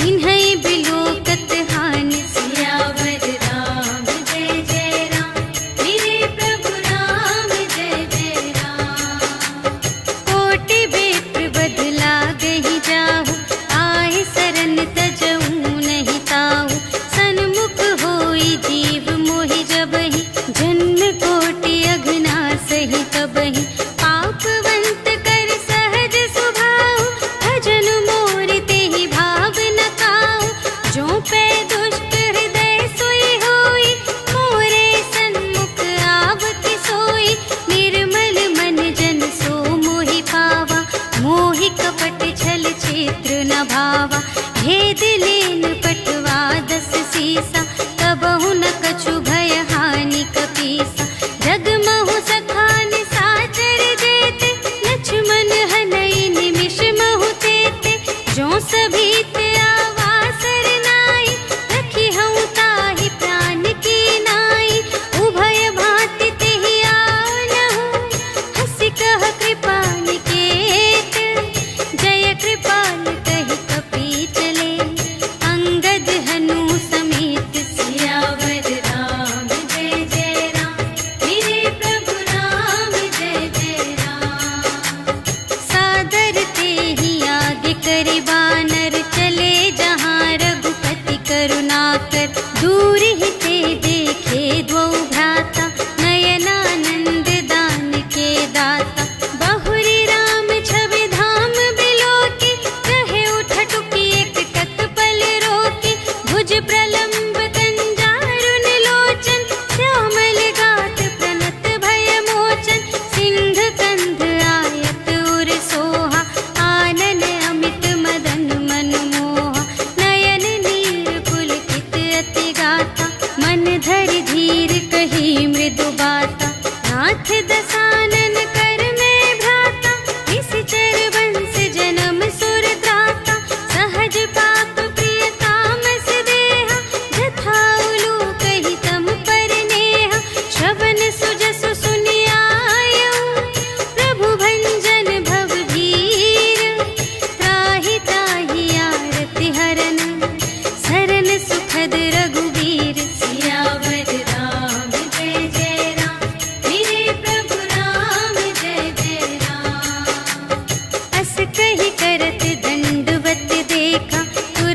इन्है बिलोकत हानि सियावर राम जय जय राम मेरे प्रभु राम जय जय राम कोटि विप्र बदला गहि जाहु आए सरन तजऊ नहीं ताहु सन्मुख होई जीव मोहि जबहि जन्म कोटि अघना सही तबहि पापवंत कर सहज सुभाहु भजन मोर तेहि भाव न काहु जो पै दुष्ट हृदय सोई होई मोरे सन्मुख आवति सोई निर्मल मन जन सो मोहि पावा मोहि कपट छल क्षेत्र न भावा भेद लेन पटवा दस सीसा कबहु न कछु भय हानि कपीसा जगमहु सखा निसाचर जेते लक्ष्मण हनई निमिष महु तेते जो सभीत आवासर नाई रखी हूँ ताहि प्राण की नाई उभय भांति तेहि आनहु हंसि कह कृपा निकेत जय कृपाल कहि कपी चले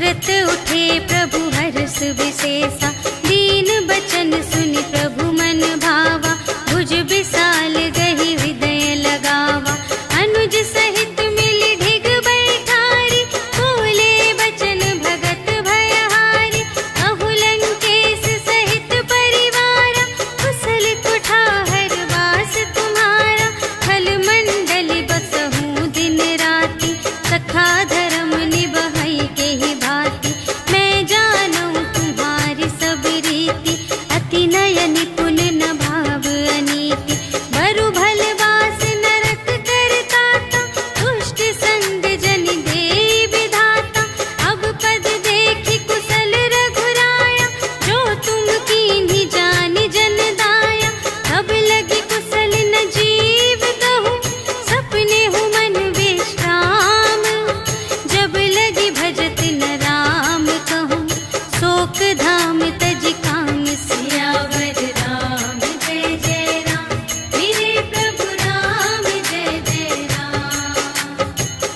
तुरत उठे प्रभु हर्ष विशेषा, दीन बचन सुनि प्रभु मन भावा, भुज विशाल गहि हृदय लगावा। अनुज सहित मिलि ढिग बैठारी, बोले बचन भगत भयहारी। कहु लंकेश सहित परिवारा, कुशल कुठार वास तुम्हारा। खल मंडल बसहु दिन राति, सखा धर्म निबहै केहि भांति। मैं जानूं तुम्हारी सब रीति, अति नय निपुण न भाव अनीति। बरु भल वास नरक करताता, दुष्ट संग जन देई विधाता। अब पद देखि कुशल रघुराया, जो तुम कीन्ही जानि जन दाया। तब लगी कुशल न जीव कहूँ, सपने हूँ मन विश्राम। जब लगी भजत न राम कहूँ, शोक धाम तज काम। सियावर राम जय जय राम, मेरे प्रभु राम जय जय राम।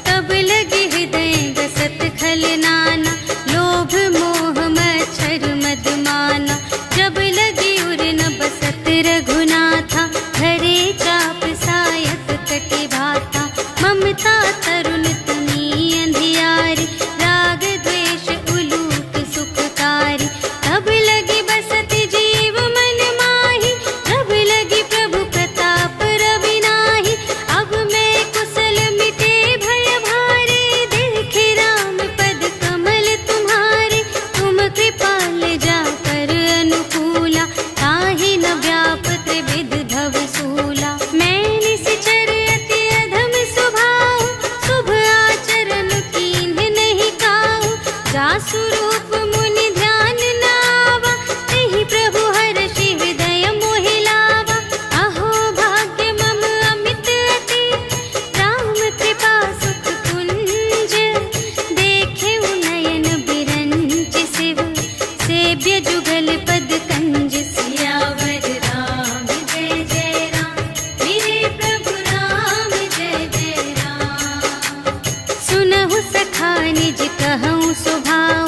तब लगे हृदय गसत खल नाना, लोभ मोह मच्छर मद माना। जब लगी उर न बसत रघुनाथा, धरे चाप सायक कटि भाता। ममता तरुण तनी अंधियारी, राग द्वेष उलूक सुखकारी। तब लगी बसत जीव मन माही, जब लगी प्रभु प्रताप रवि नाही। अब मैं कुशल मिटे भय भारे, देखे राम पद कमल तुम्हारे। तुम कृपाल जाकर अनुकूला, ताहि न व्याप त्रिविध भव सूला। मैं निश्चर अति अधम स्वभाव, शुभ आचरण कीन्ह नहीं काहू। जासु रूप मुनि ध्यान न आवा, तेहि प्रभु हर्षि हृदय मोहि लावा। अहो भाग्य मम अमित अति, राम कृपा सुख कुंज। देखेउ नयन बिरंच शिव, सेव्य जुगल पद कंज। सियावर राम जय जय राम, मेरे प्रभु राम जय जय राम। सुनहु सखा निज कहऊँ स्वभाव,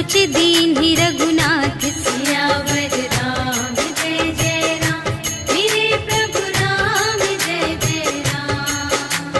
सोचि दीन्हि रघुनाथ सियावर राम जय जय राम, मेरे प्रभु राम जय जय राम।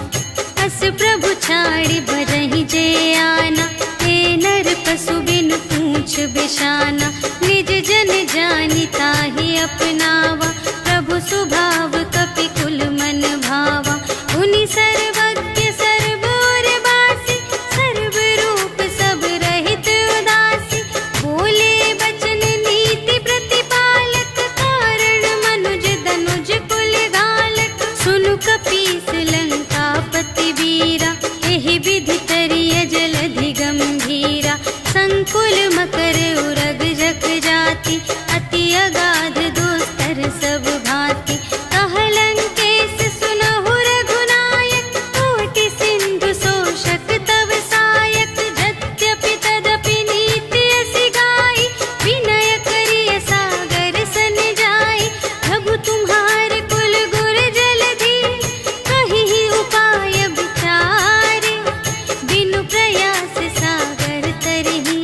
अस प्रभु छाड़ि बरहि जे आना, हे नर पशु बिनु पूछ बिशाना। निज जन जानि ताहि अपनावा, प्रभु सुभाव कपि कुल मन भावा। उनि सर्वज्ञ सर्व और बासी, सर्व रूप सब रहित उदासी। बोले बचन नीति प्रतिपालक, कारण मनुज दनुज कुल घालक। सुनु कपीस लंकापति वीरा, एहि विधि तरिय जलधि गंभीरा। संकुल मकर उरग जग जाति, अति अगाध दोस्तर सब भांति। कहलंकेश सुनहु रघुनायक, कोटि सिंधु शोषक तव सायक। यद्यपि तदपि नीति असि गाई, विनय करिय सागर सन जाई। प्रभु तुम्हार कुल गुर जलधि, कहिहि उपाय विचारे। बिनु प्रयास सागर तरहि,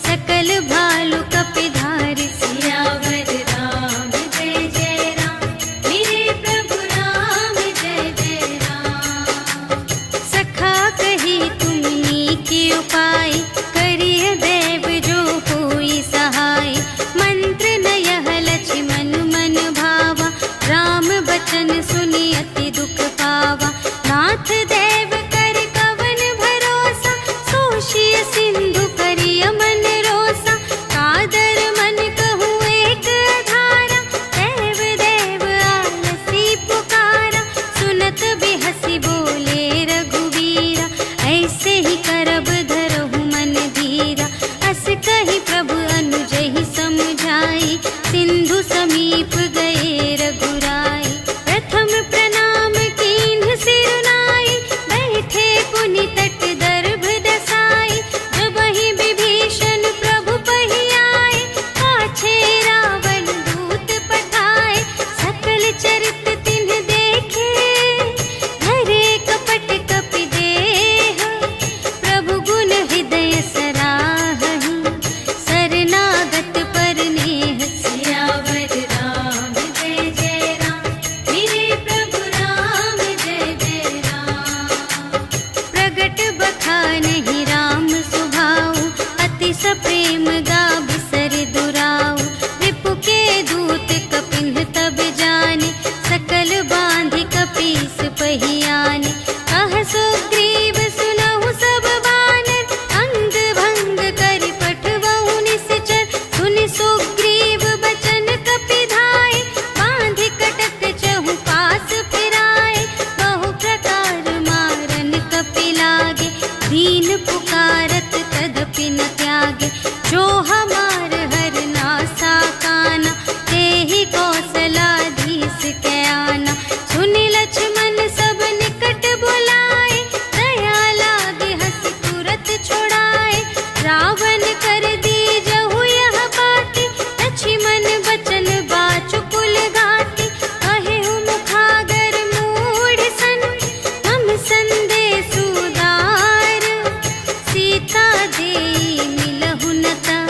सकल भालु कपिधारि। सियावर राम जय जय राम, मेरे प्रभु राम जय जय राम। सखा कही तुमनी के उपाय, करिय देव जो कोई सहाय। मंत्र न यह लक्ष्मण मन भावा, राम बचन सुनि अति दुख पावा। नाथ देव कर कवन भरोसा, सोषिय सिंधु करिय मन रोसा। कादर मन कहूँ एक अधारा, देव देव आलसी पुकारा। सुनत बिहसी बोले रघुवीरा, ऐसे ही करब धरहु मन धीरा। अस कही प्रभु अनुजहि समझाई, सिंधु समीप गए रघुराई। प्रथम प्रणाम कीन्ह सिरुनाई, बैठे पुनि तट दर्भ दसाई। जबहि विभीषण प्रभु पहि आए, पाछे रावण दूत पठाए। सकल चरित तिन्ह देखे, धरे कपट कपि देह। प्रभु गुण हृदय सराहहि, शरणागत पर नेह। सियावर राम जय जय राम, मेरे प्रभु राम जय जय राम। प्रगट बखानहि राम सुभाऊ, अति सप्रेम गा बिसर दुराऊ। रिपु के दूत कपिन्ह तब जाने, सकल बांधि कपीस पहि आने। कह सुग्रीव सुनहु सब बानर, अंग भंग करि पठवहु निश्चर। सुनि सुग्रीव बचन कपिधाय, बांधि कटक चहु पास फिराए। बहु प्रकार मारन कपि लागे, दीन पुकारत तदपि न त्यागे। जो हमार हरनासा काना, तेहि कौशलाधीश के आना। सुनि लक्ष्मण सब निकट बुलाए, दया लागे हँसि तुरत छुड़ाए। रावण कर दीजहु यह बाती, लक्ष्मण बचन बाचु कुल घाती। कहेहु मुखागर मूढ़ सन, हम संदेश उदार। सीता देई मिलहु न ता,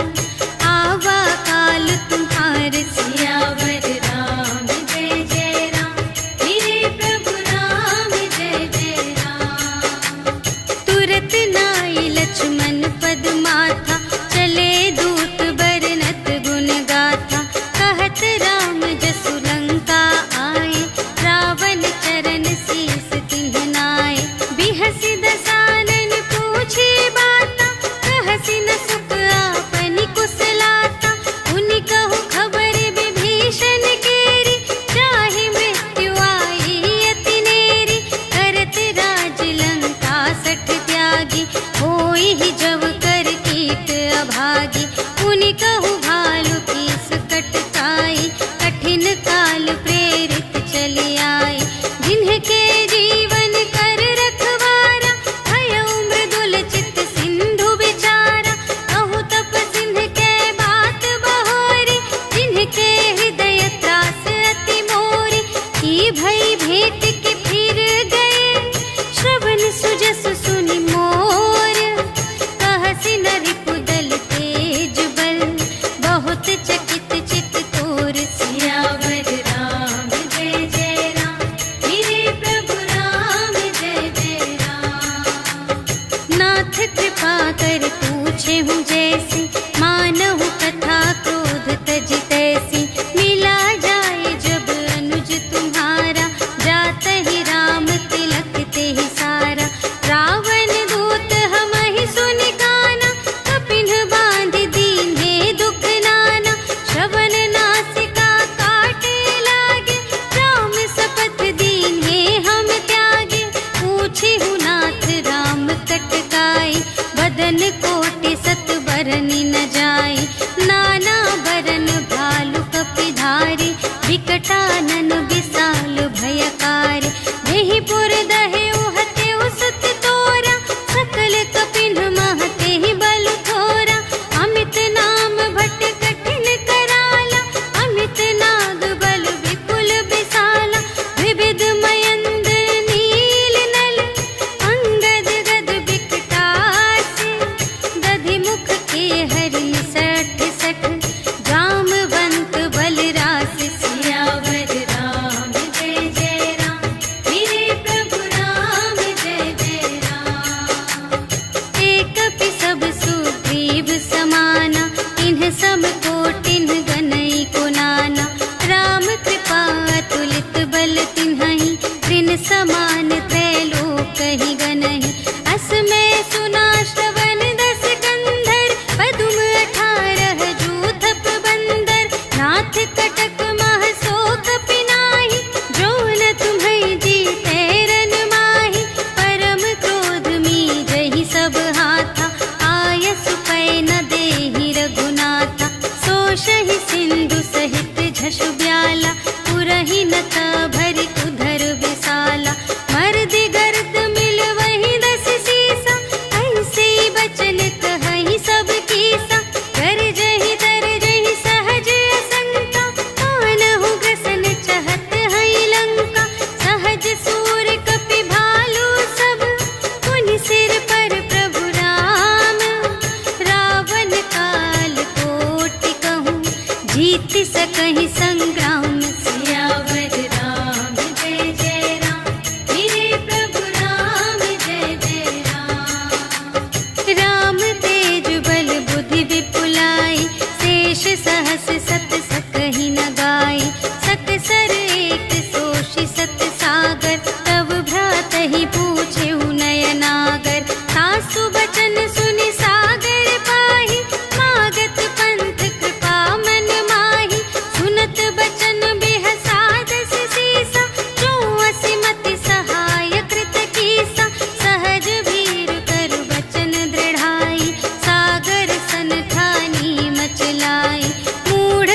आवा काल तुम्हार। सियावर राम जय जय राम, मेरे प्रभु राम जय जय राम। तुरत नाई लक्ष्मण पद माथा, चले दूत बरनत गुण गाथा। कहत राम जसु लंका आए, रावण चरण शीस तिन्ह नाए। बिहसि दसानन पूछे बाता, कहसि न सुख आपनि कुशलाता। उनि कहु खबर विभीषण केरी, जाहि मृत्यु आई अति नेरी। करत राज लंका सठ त्यागी, होई ही जब कर कीट अभागी। उनि कहु भालु कीस कटकाई, कठिन काल प्रेरित चली आई। जिन्हके जीवन कर रखवारा, भयउ मृदुल चित सिंधु विचारा। कहु तप सिंह के बात बहोरी, जिन्हके हृदय त्रास अति मोरी। की भई भेंट के फिर गए, श्रवण सुजस सुनि मोर। कहसि न रिपु दल ते धरनी न जाय। नाना बरन भालु कपिधारी, विकटानन विशाल भयकारी। देहि पुर दहे उहते उसत तोरा, सकल कपिन महते ही बलु थोरा। अमित नाम भट कठिन कराला, अमित नाग बल विपुल विशाला। विविध मयंद्र नील नल, अंगद गद विकटासी। दधि मुख के हरि सठ सठ, जामवंत बलरास। सियावर राम जय जय राम, मेरे प्रभु राम जय जय राम। एक कपि सब सुग्रीव समाना, इन्ह सम कोटिन गनई को नाना। राम कृपा तुलित बल तिन्हहि, त्रिन समान त्रैलोकहि गनहि। अस मैं सुना श्रवण दस कंधर, पदुम 18 जूथप बंदर। नाथ कटक मह शोक पिनाहि, जो न तुम्है जीतै रन माहि। परम क्रोध मीजहि सब हाथा, आयसु पै न देहि रघुनाथा। सोषहि सिंधु सहित झषु ब्याला, पुरहि नत भरि उधर विशाला। मर्दि गर्द मिलवहि दस सीसा, ऐसे बचन कहहि सब कीसा। गरजहि तरजहि सहज असंका, आनहु ग्रसन चहत हई लंका। सहज सूर कपि भालु सब, पुनि सिर पर प्रभु राम। रावण काल कोटि कहूँ, जीत सकहि संग्राम। सियावर राम जय जय राम, मेरे प्रभु राम जय जय राम। राम तेज बल बुद्धि विपुलाई, शेष सहस सत सकहि न गाय। सकसर एक सोषि सत सागर, तब भ्रातहि पूछेउ नयनागर। सासु बचन सुनि सागर पाहि, मागत पंथ कृपा मन माहि। सुनत बचन बिहसादस सीसा, जो असिमति सहाय कृत कीसा। सहज वीर करु बचन दृढ़ाई, सागर सन ठानी मचलाई। मूढ़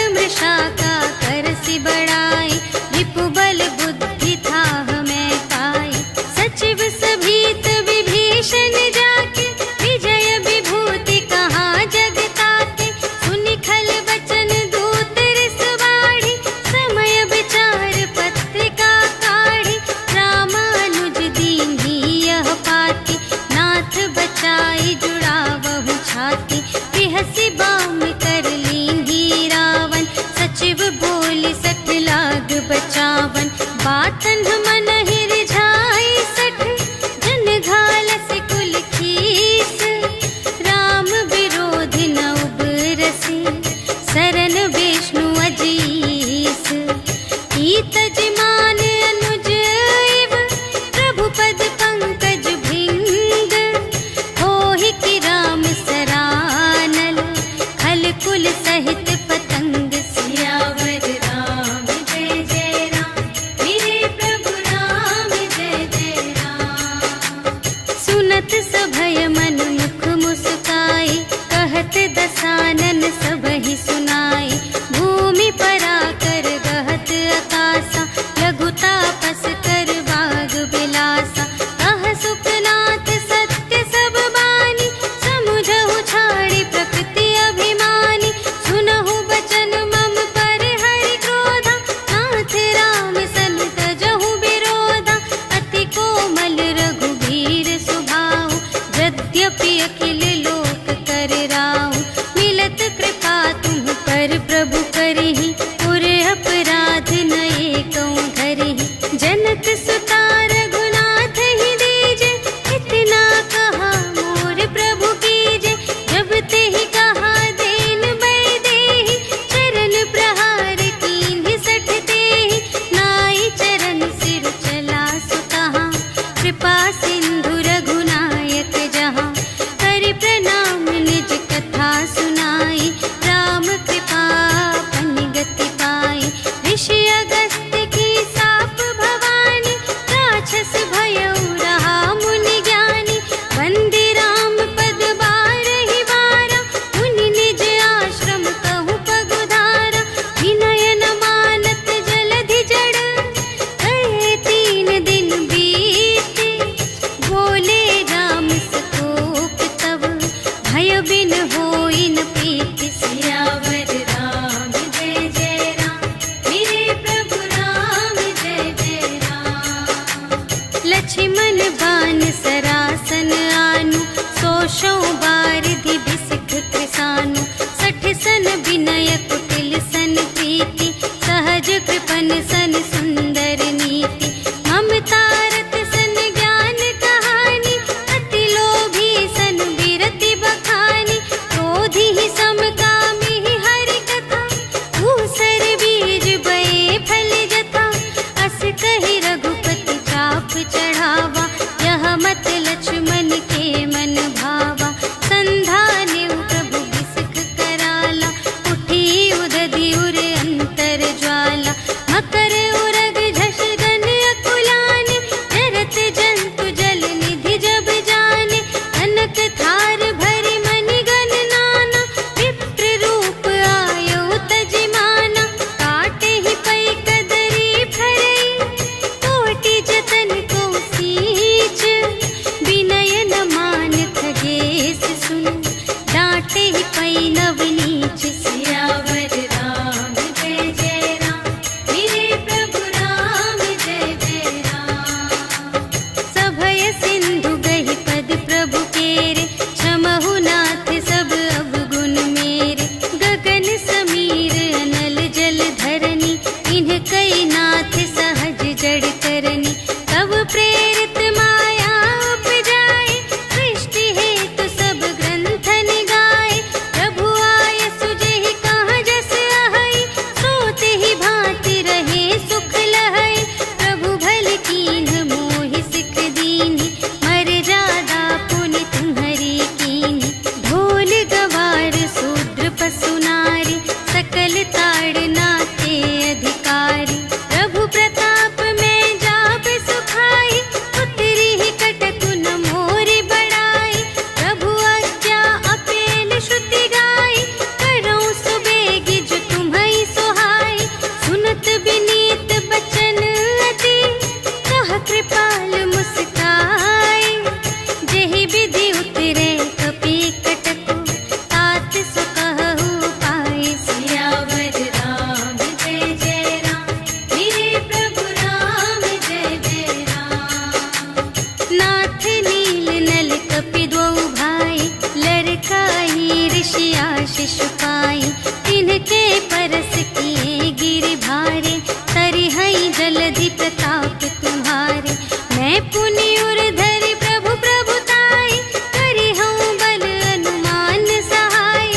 यश पाई। तिनके परस किए गिर भारे, तरिहई जलधि प्रताप तुम्हारे। मैं पुनि उर धरि प्रभु प्रभुताई, करिहऊँ बल अनुमान सहाय।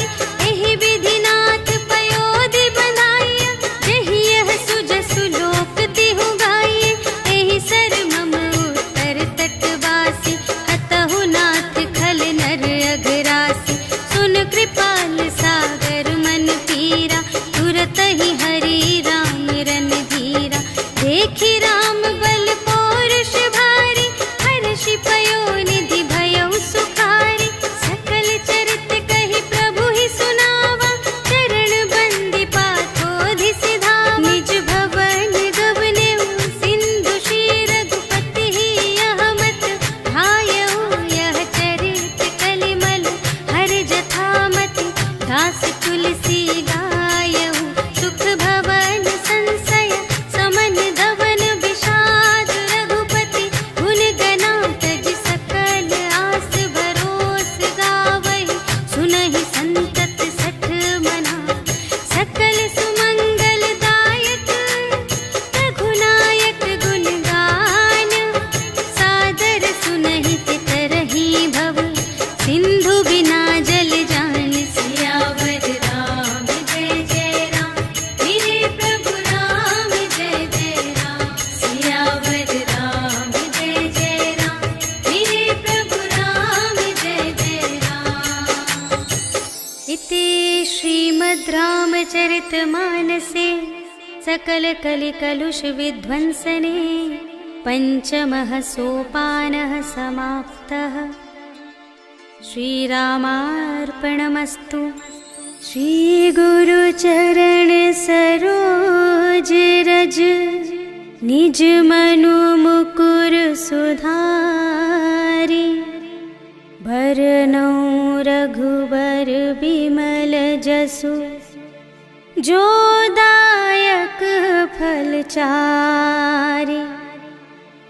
एहि विधिनाथ पयोधि बंधाइया, जहि यह सुजसु लोक तिहु गाइए। एहि सर मम उत्तर तटवासी, हतहु नाथ खल नर अघरासी। सुन कृपाल सागर मन पीरा, तुरत ही हरि राम रणधीरा। देखि राम बल पौरुष भारी, हर्षि पयोनिधि भयउ सुखारी। सकल चरित कहि प्रभु ही सुनावा, चरण बंदी पाथोधि सिधावा। निज भवन गवनेउ सिंधु श्री रघुपति ही यह मत भायउ। यह चरित कलिमल हर जथामति, दास तुलसी गायउ। सुख भवन संशय समन धवन विषाद, रघुपति गुण गना तज सकल आस भरोस गावहि। सुनहि संतत सठ मना, सकल सुमंगल दायक। रघुनायक गुण गान, सादर सुनहि तितरहि भव। सिंधु बिना जल जान, सियावर राम जय जय राम, मेरे प्रभु राम जय जय राम। सियावर राम जय जय राम, मेरे प्रभु राम जय जय राम। इति श्रीमद् रामचरितमानसे सकल कलिकलुष विध्वंसने पंचमः सोपानः समाप्तः। श्रीरामार्पणमस्तु। श्री गुरु चरण सरोज रज, निज मनु मुकुर सुधारी। भरनौ रघुबर बिमल जसु, जो दायक फल चारि।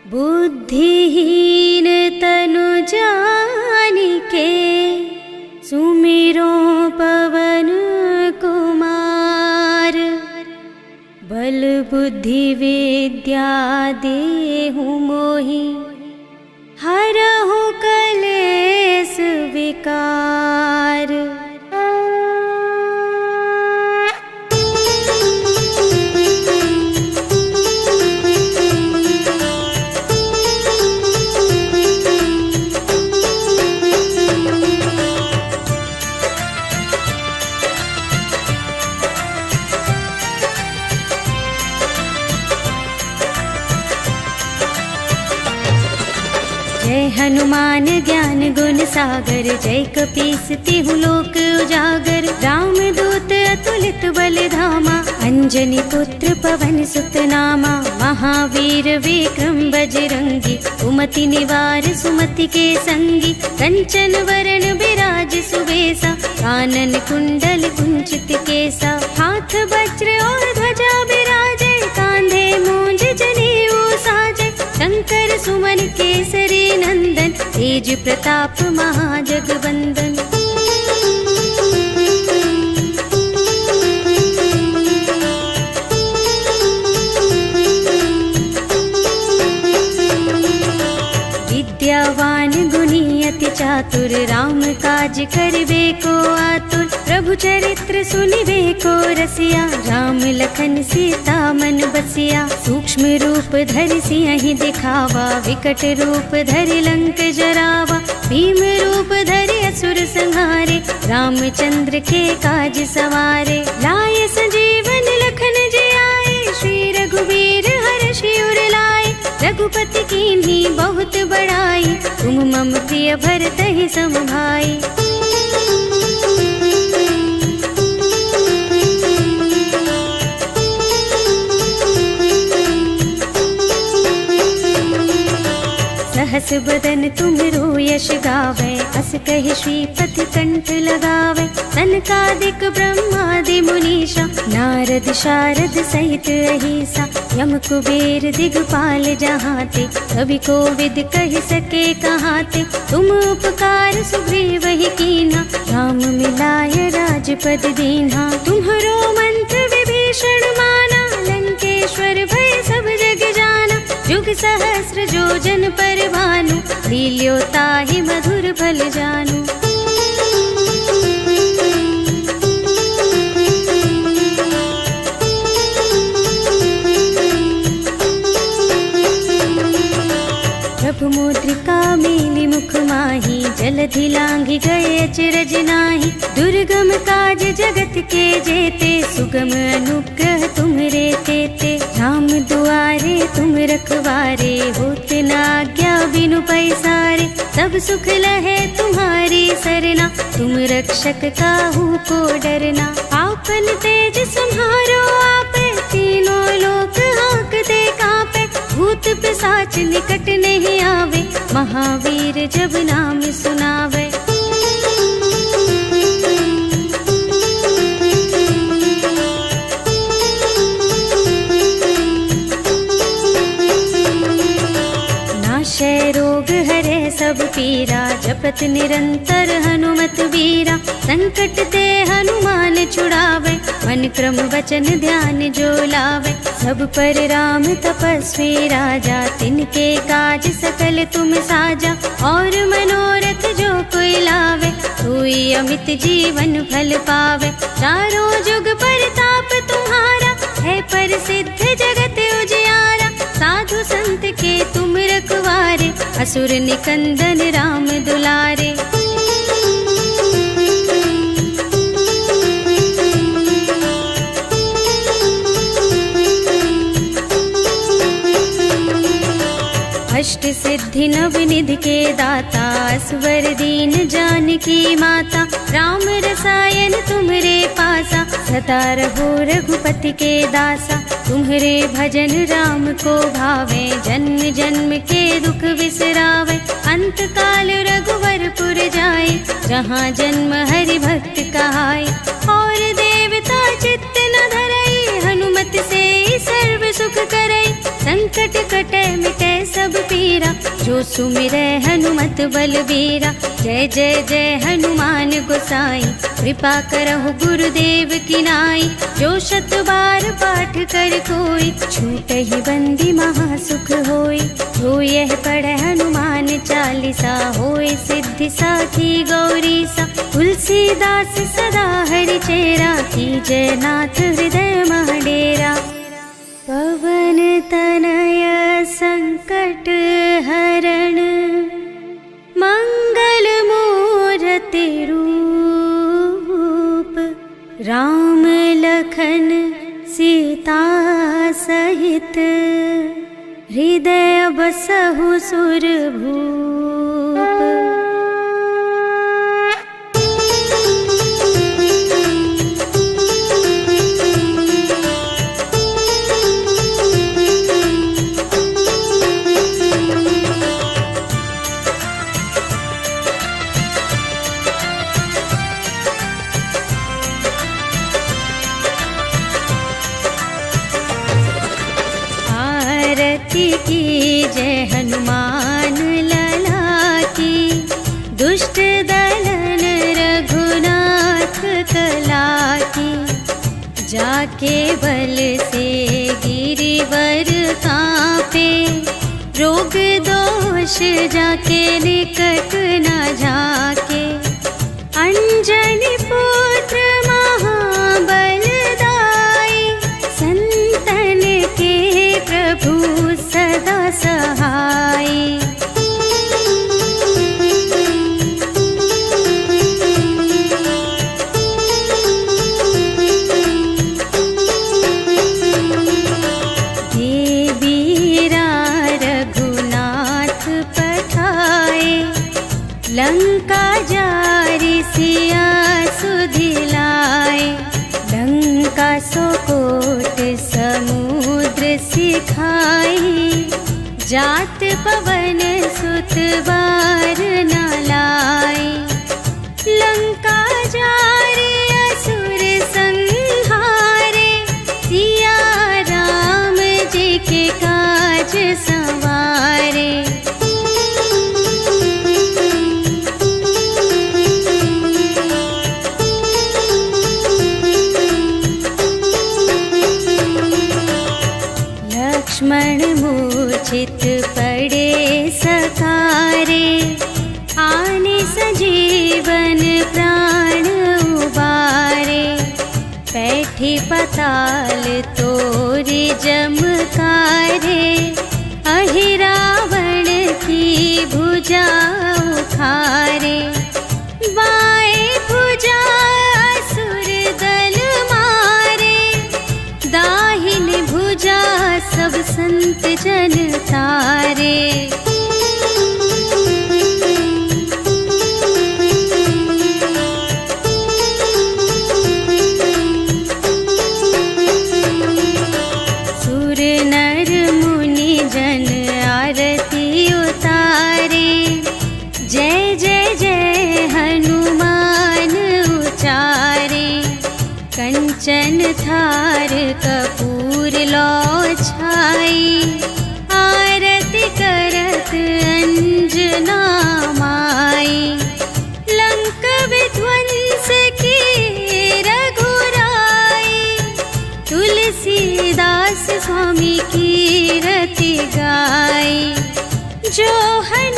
बुद्धिहीन तनु जानिके, सुमिरो पवन कुमार। बल बुद्धि विद्या देहु मोहि, हरहु कलेस विकार। जय हनुमान ज्ञान गुण सागर, जय कपीस तिहु लोक उजागर। राम दूत अतुलित बल धामा, अंजनी पुत्र पवन सुत नामा। महावीर विक्रम बजरंगी, कुमति निवार सुमति के संगी। कंचन वरण बिराज सुबेसा, कानन कुंडल कुंचित केसा। हाथ वज्र और ध्वजा बिराजे, कांधे मूंज जनेऊ साजे। शंकर सुमन केसरी नंदन, तेज प्रताप महाजगवंदन। विद्यावान गुणी अति चातुर, राम काज करिबे को आतुर। प्रभु चरित्र सुनिबे को रसिया, राम लखन सीता मन बसिया। सूक्ष्म रूप धरि सियहि दिखावा, विकट रूप धरि लंक जरावा। भीम रूप धरि असुर संहारे, रामचंद्र के काज सवारे। लाय संजीवन लखन जियाए, श्री रघुवीर हर्षि उर लाए। रघुपति कीन्ही बहुत बड़ाई, तुम मम प्रिय भरतहि सम भाई। सहस बदन तुमरो यश गावे, अस कहि श्रीपति कंठ लगावे। सनकादिक ब्रह्मादि मुनीषा, नारद नारद शारद सहित अहिसा, यम कुबेर दिगपाल जहाँ ते, कवि कोविद कह सके कहाँ ते। तुम उपकार सुग्रीव ही कीन्हा, राम मिलाय राजपद दीन्हा। तुम्हरो मंत्र विभीषण माना, लंकेश्वर भय सब जग जाना। जुग सहस्र जोजन पर भानु, लील्यो ताहि मधुर फल जानु। प्रभु मुद्रिका मेलि मुख माहि, जलधि लांघि गए अचरज नाही। दुर्गम काज जगत के जेते, सुगम अनुग्रह तुम्हरे तेते। राम दुआरे तुम रखवारे, होत न आज्ञा बिनु पैसारे। सब सुख लहे तुम्हारी सरना, तुम रक्षक काहू को डरना। आपन तेज सम्हारो आपे, तीनों लोक हांकते कांपे। भूत पिशाच निकट नहीं आवे, महावीर जब नाम सुनावे। नाशय रोग हरे सब पीरा, जपत निरंतर हनुमत बीरा। संकट ते हनुमान छुड़ावे, मन क्रम वचन ध्यान जो लावे। सब पर राम तपस्वी राजा, तिनके काज सकल तुम साजा। और मनोरथ जो कोई लावे, सोई अमित जीवन फल पावे। चारों जुग परताप तुम्हारा, है प्रसिद्ध जगत उजियारा। साधु संत के तुम रखवारे, असुर निकंदन राम दुलारे। अष्ट सिद्धि नव निधि के दाता, असवर दीन जानकी माता। राम रसायन तुम्हरे पासा, सदा रहो रघुपति के दासा। तुम्हरे भजन राम को भावे, जन्म जन्म के दुख बिसरावे। अंत काल रघुवरपुर जाए, जहाँ जन्म हरि भक्त कहाए। और देवता चित्त न धरई, हनुमत से सर्व सुख करई। संकट कटे मिटे सब पीरा, जो सुमिरै हनुमत बलबीरा। जय जय जय हनुमान गोसाई, कृपा करहु गुरुदेव की नाई। जो शत बार पाठ कर कोई, छूटहि बंदी महासुख होई। जो यह पढ़े हनुमान चालीसा, होय सिद्धि साखी गौरीसा। तुलसीदास सदा हरि चेरा, कीजय नाथ हृदय मह डेरा। पवन तनय संकट हरण, मंगल मूरति रूप। राम लखन सीता सहित, हृदय बसहु सुरभूप। की जय हनुमान लला की, दुष्ट दलन रघुनाथ कला की। जाके बल से गिरिवर कांपे, रोग दोष जाके निकट न जाके। अंजनी पुत्र महाबल दाई, संतन के प्रभु सदा सहाय। देवीरा रघुनाथ पठाए, लंका जारि सिया सुधिलाए। लंका सोकोट समुद्र सिखाई, जात पवन सुत बार न लाई। लंका जारि असुर संहारे, चित पड़े सकारे, आने सजीवन प्राण उबारे। बैठी पताल तोरी जमकारे, अहि रावण की भुजा उखारे। बाएं भुजा असुर दल मारे, दाहिनी भुजा सब संत जन तारे। सुर नर मुनि जन आरती उतारे, जय जय जय हनुमान उचारे। कंचन थार कपूर लो छाई, आरती करत अंजना माई। लंक विध्वंस की रघुराई, तुलसीदास स्वामी की रति गाई। जो हर